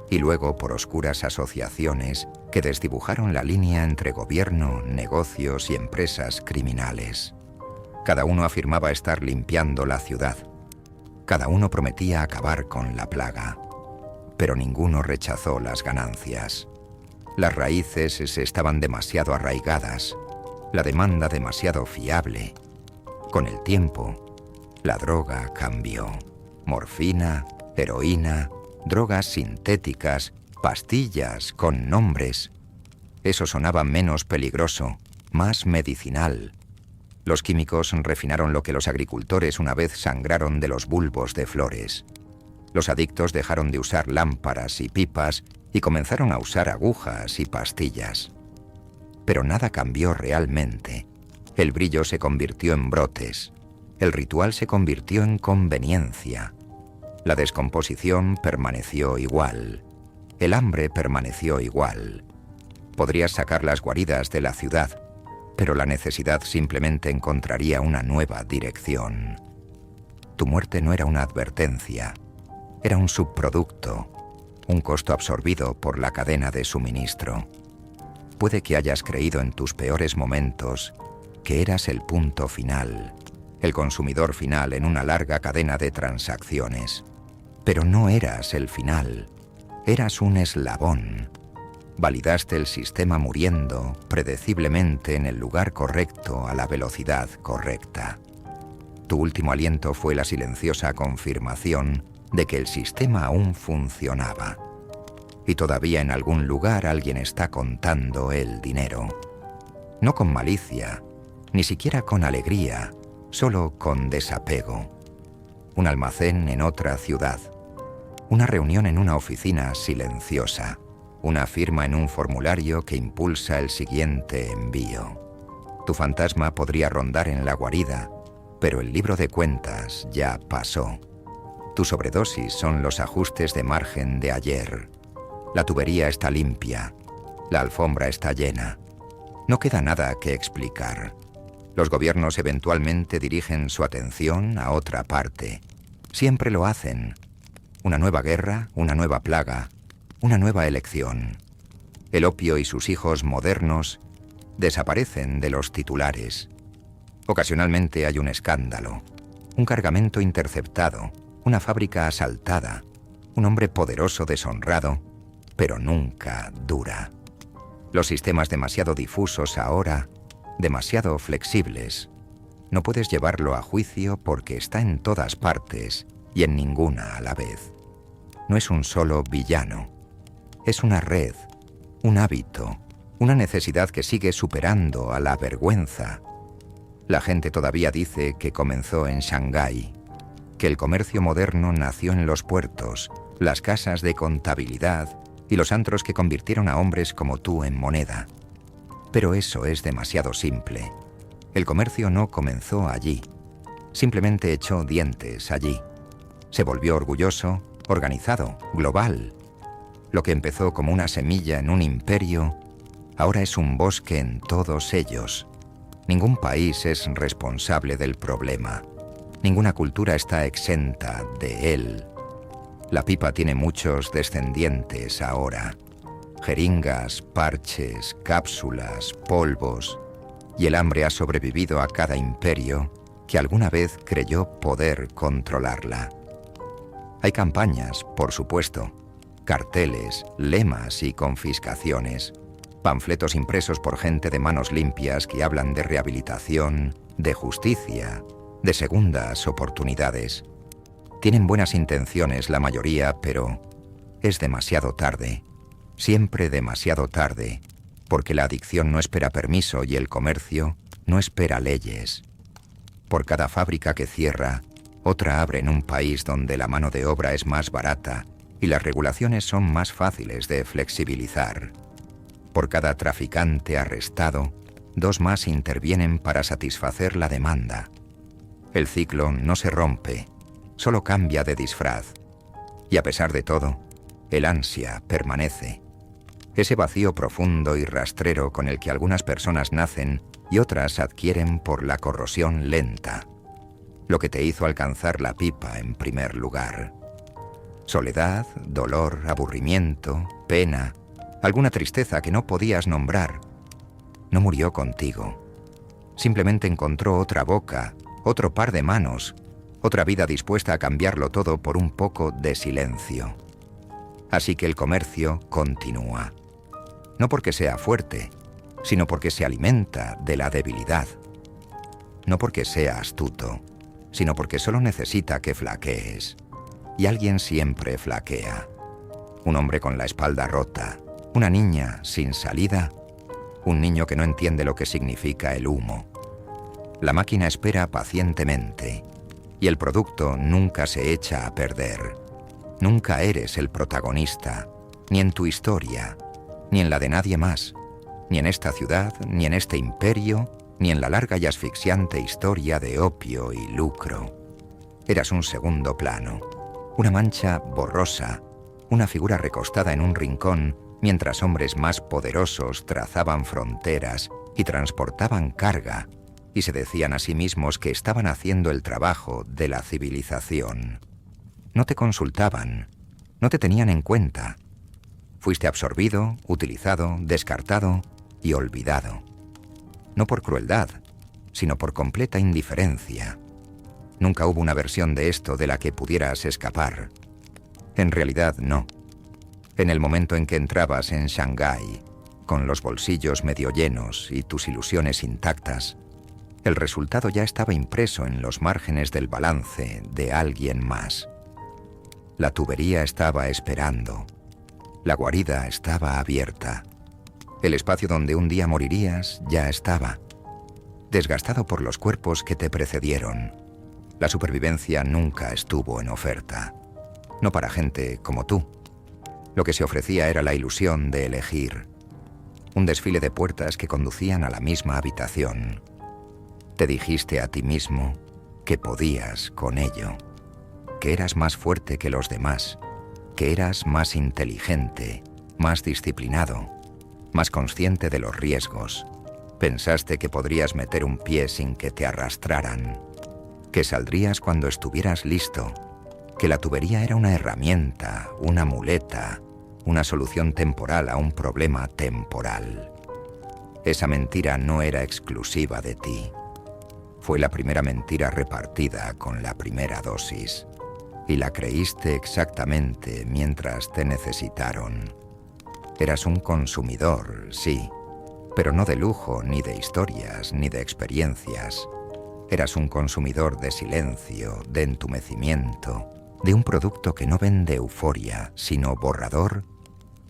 y luego por oscuras asociaciones que desdibujaron la línea entre gobierno, negocios y empresas criminales. Cada uno afirmaba estar limpiando la ciudad. Cada uno prometía acabar con la plaga, pero ninguno rechazó las ganancias. Las raíces estaban demasiado arraigadas, la demanda demasiado fiable. Con el tiempo, la droga cambió. Morfina, heroína, drogas sintéticas, pastillas con nombres. Eso sonaba menos peligroso, más medicinal. Los químicos refinaron lo que los agricultores una vez sangraron de los bulbos de flores. Los adictos dejaron de usar lámparas y pipas y comenzaron a usar agujas y pastillas. Pero nada cambió realmente. El brillo se convirtió en brotes. El ritual se convirtió en conveniencia. La descomposición permaneció igual. El hambre permaneció igual. Podrías sacar las guaridas de la ciudad, pero la necesidad simplemente encontraría una nueva dirección. Tu muerte no era una advertencia, era un subproducto, un costo absorbido por la cadena de suministro. Puede que hayas creído en tus peores momentos que eras el punto final, el consumidor final en una larga cadena de transacciones. Pero no eras el final, eras un eslabón. Validaste el sistema muriendo predeciblemente en el lugar correcto a la velocidad correcta. Tu último aliento fue la silenciosa confirmación de que el sistema aún funcionaba. Y todavía en algún lugar alguien está contando el dinero. No con malicia, ni siquiera con alegría, solo con desapego. un almacén en otra ciudad, una reunión en una oficina silenciosa, una firma en un formulario que impulsa el siguiente envío. Tu fantasma podría rondar en la guarida, pero el libro de cuentas ya pasó. Tu sobredosis son los ajustes de margen de ayer. La tubería está limpia, la alfombra está llena. No queda nada que explicar. Los gobiernos eventualmente dirigen su atención a otra parte. Siempre lo hacen. Una nueva guerra, una nueva plaga, una nueva elección. El opio y sus hijos modernos desaparecen de los titulares. Ocasionalmente hay un escándalo, un cargamento interceptado, una fábrica asaltada, un hombre poderoso deshonrado, pero nunca dura. Los sistemas demasiado difusos ahora, demasiado flexibles. No puedes llevarlo a juicio porque está en todas partes y en ninguna a la vez. No es un solo villano. Es una red, un hábito, una necesidad que sigue superando a la vergüenza. La gente todavía dice que comenzó en Shanghái, que el comercio moderno nació en los puertos, las casas de contabilidad y los antros que convirtieron a hombres como tú en moneda. Pero eso es demasiado simple. El comercio no comenzó allí. Simplemente echó dientes allí. Se volvió orgulloso, organizado, global. Lo que empezó como una semilla en un imperio, ahora es un bosque en todos ellos. Ningún país es responsable del problema. Ninguna cultura está exenta de él. La pipa tiene muchos descendientes ahora. Jeringas, parches, cápsulas, polvos. Y el hambre ha sobrevivido a cada imperio que alguna vez creyó poder controlarla. Hay campañas, por supuesto, carteles, lemas y confiscaciones. Panfletos impresos por gente de manos limpias que hablan de rehabilitación, de justicia, de segundas oportunidades. Tienen buenas intenciones la mayoría, pero es demasiado tarde. Siempre demasiado tarde, porque la adicción no espera permiso y el comercio no espera leyes. Por cada fábrica que cierra, otra abre en un país donde la mano de obra es más barata y las regulaciones son más fáciles de flexibilizar. Por cada traficante arrestado, 2 más intervienen para satisfacer la demanda. El ciclo no se rompe, solo cambia de disfraz. Y a pesar de todo, el ansia permanece. Ese vacío profundo y rastrero con el que algunas personas nacen y otras adquieren por la corrosión lenta. Lo que te hizo alcanzar la pipa en primer lugar. Soledad, dolor, aburrimiento, pena, alguna tristeza que no podías nombrar. No murió contigo. Simplemente encontró otra boca, otro par de manos, otra vida dispuesta a cambiarlo todo por un poco de silencio. Así que el comercio continúa. No porque sea fuerte, sino porque se alimenta de la debilidad. No porque sea astuto, sino porque solo necesita que flaquees. Y alguien siempre flaquea. Un hombre con la espalda rota, una niña sin salida, un niño que no entiende lo que significa el humo. La máquina espera pacientemente, y el producto nunca se echa a perder. Nunca eres el protagonista, ni en tu historia, ni en la de nadie más, ni en esta ciudad, ni en este imperio, ni en la larga y asfixiante historia de opio y lucro. Eras un segundo plano, una mancha borrosa, una figura recostada en un rincón, mientras hombres más poderosos trazaban fronteras y transportaban carga, y se decían a sí mismos que estaban haciendo el trabajo de la civilización. No te consultaban, no te tenían en cuenta. Fuiste absorbido, utilizado, descartado y olvidado. No por crueldad, sino por completa indiferencia. Nunca hubo una versión de esto de la que pudieras escapar. En realidad, no. En el momento en que entrabas en Shanghái, con los bolsillos medio llenos y tus ilusiones intactas, el resultado ya estaba impreso en los márgenes del balance de alguien más. La tubería estaba esperando. La guarida estaba abierta. El espacio donde un día morirías ya estaba, desgastado por los cuerpos que te precedieron. La supervivencia nunca estuvo en oferta. No para gente como tú. Lo que se ofrecía era la ilusión de elegir. Un desfile de puertas que conducían a la misma habitación. Te dijiste a ti mismo que podías con ello, que eras más fuerte que los demás, que eras más inteligente, más disciplinado, más consciente de los riesgos. Pensaste que podrías meter un pie sin que te arrastraran, que saldrías cuando estuvieras listo, que la tubería era una herramienta, una muleta, una solución temporal a un problema temporal. Esa mentira no era exclusiva de ti. Fue la primera mentira repartida con la primera dosis, y la creíste exactamente mientras te necesitaron. Eras un consumidor, sí, pero no de lujo, ni de historias, ni de experiencias. Eras un consumidor de silencio, de entumecimiento, de un producto que no vende euforia, sino borrador.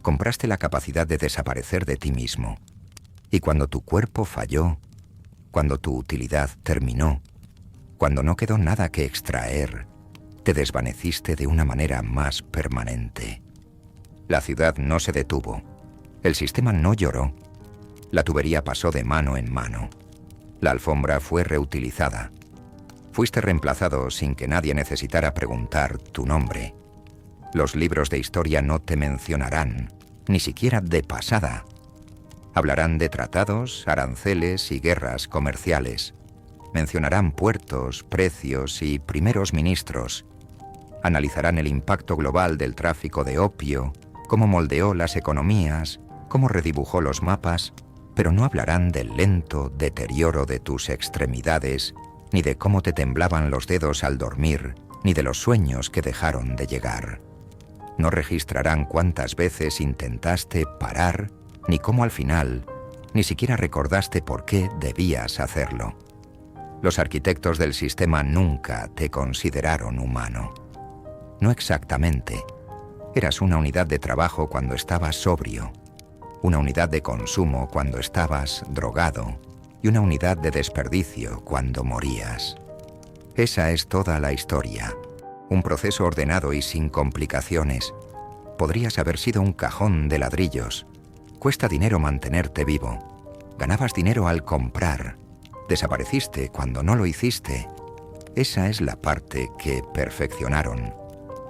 Compraste la capacidad de desaparecer de ti mismo. Y cuando tu cuerpo falló, cuando tu utilidad terminó, cuando no quedó nada que extraer, te desvaneciste de una manera más permanente. La ciudad no se detuvo. El sistema no lloró. La tubería pasó de mano en mano. La alfombra fue reutilizada. Fuiste reemplazado sin que nadie necesitara preguntar tu nombre. Los libros de historia no te mencionarán, ni siquiera de pasada. Hablarán de tratados, aranceles y guerras comerciales. Mencionarán puertos, precios y primeros ministros. Analizarán el impacto global del tráfico de opio, cómo moldeó las economías, cómo redibujó los mapas, pero no hablarán del lento deterioro de tus extremidades, ni de cómo te temblaban los dedos al dormir, ni de los sueños que dejaron de llegar. No registrarán cuántas veces intentaste parar, ni cómo al final, ni siquiera recordaste por qué debías hacerlo. Los arquitectos del sistema nunca te consideraron humano. No exactamente. Eras una unidad de trabajo cuando estabas sobrio, una unidad de consumo cuando estabas drogado y una unidad de desperdicio cuando morías. Esa es toda la historia. Un proceso ordenado y sin complicaciones. Podrías haber sido un cajón de ladrillos. Cuesta dinero mantenerte vivo. Ganabas dinero al comprar. Desapareciste cuando no lo hiciste. Esa es la parte que perfeccionaron.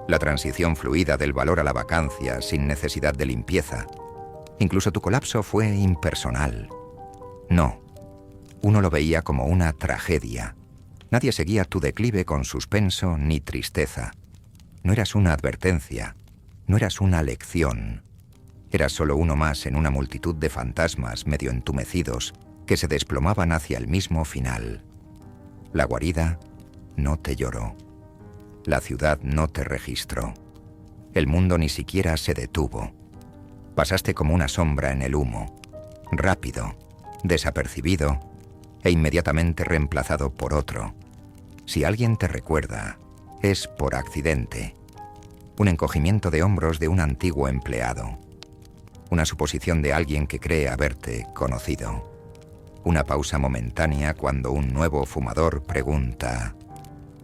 La transición fluida del valor a la vacancia sin necesidad de limpieza. Incluso tu colapso fue impersonal. No. Uno lo veía como una tragedia. Nadie seguía tu declive con suspenso ni tristeza. No eras una advertencia. No eras una lección. Eras solo uno más en una multitud de fantasmas medio entumecidos que se desplomaban hacia el mismo final. La guarida no te lloró. La ciudad no te registró. El mundo ni siquiera se detuvo. Pasaste como una sombra en el humo, rápido, desapercibido e inmediatamente reemplazado por otro. Si alguien te recuerda, es por accidente. Un encogimiento de hombros de un antiguo empleado. Una suposición de alguien que cree haberte conocido. Una pausa momentánea cuando un nuevo fumador pregunta: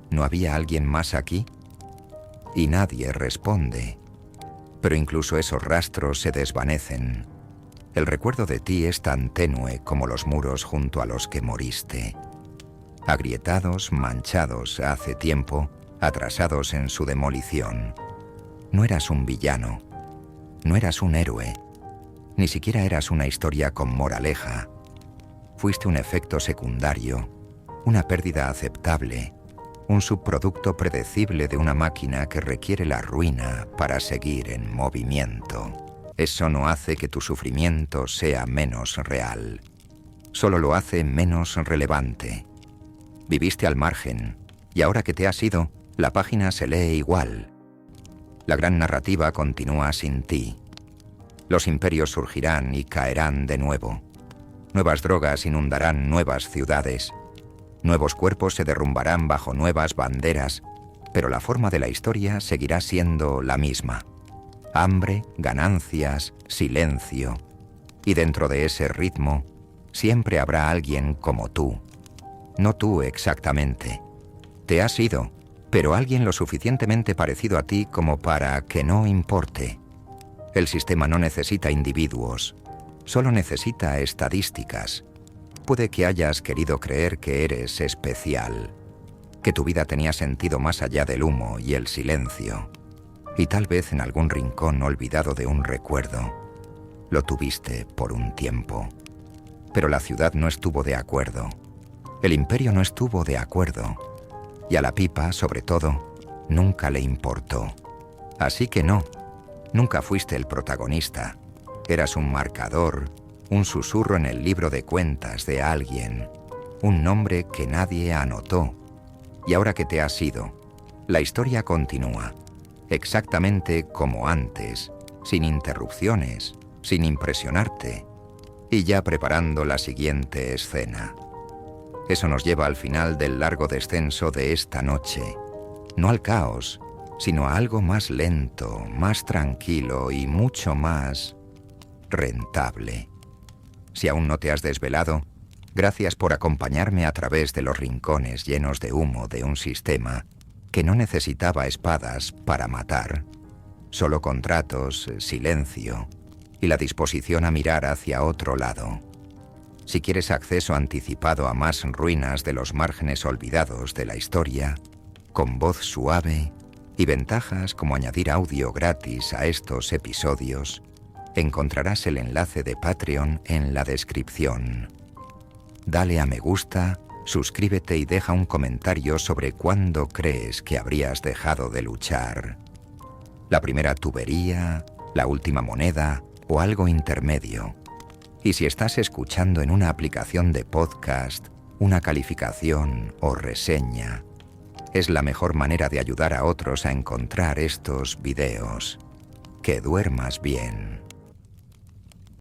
¿no había alguien más aquí? Y nadie responde. Pero incluso esos rastros se desvanecen. El recuerdo de ti es tan tenue como los muros junto a los que moriste. Agrietados, manchados hace tiempo, atrasados en su demolición. No eras un villano. No eras un héroe. Ni siquiera eras una historia con moraleja. Fuiste un efecto secundario, una pérdida aceptable, un subproducto predecible de una máquina que requiere la ruina para seguir en movimiento. Eso no hace que tu sufrimiento sea menos real. Solo lo hace menos relevante. Viviste al margen, y ahora que te has ido, la página se lee igual. La gran narrativa continúa sin ti. Los imperios surgirán y caerán de nuevo. Nuevas drogas inundarán nuevas ciudades. Nuevos cuerpos se derrumbarán bajo nuevas banderas, pero la forma de la historia seguirá siendo la misma. Hambre, ganancias, silencio. Y dentro de ese ritmo, siempre habrá alguien como tú. No tú exactamente, Te has ido, pero alguien lo suficientemente parecido a ti como para que no importe. El sistema no necesita individuos, solo necesita estadísticas. Puede que hayas querido creer que eres especial, que tu vida tenía sentido más allá del humo y el silencio, y tal vez en algún rincón olvidado de un recuerdo, lo tuviste por un tiempo. Pero la ciudad no estuvo de acuerdo, el imperio no estuvo de acuerdo, y a la pipa, sobre todo, nunca le importó. Así que no, nunca fuiste el protagonista. Eras un marcador, un susurro en el libro de cuentas de alguien, un nombre que nadie anotó. Y ahora que te has ido, la historia continúa, exactamente como antes, sin interrupciones, sin impresionarte, y ya preparando la siguiente escena. Eso nos lleva al final del largo descenso de esta noche, no al caos, sino a algo más lento, más tranquilo y mucho más rentable. Si aún no te has desvelado, gracias por acompañarme a través de los rincones llenos de humo de un sistema que no necesitaba espadas para matar, solo contratos, silencio y la disposición a mirar hacia otro lado. Si quieres acceso anticipado a más ruinas de los márgenes olvidados de la historia, con voz suave y ventajas como añadir audio gratis a estos episodios, encontrarás el enlace de Patreon en la descripción. Dale a me gusta, suscríbete y deja un comentario sobre cuándo crees que habrías dejado de luchar. La primera tubería, la última moneda o algo intermedio. Y si estás escuchando en una aplicación de podcast, una calificación o reseña, es la mejor manera de ayudar a otros a encontrar estos videos. Que duermas bien.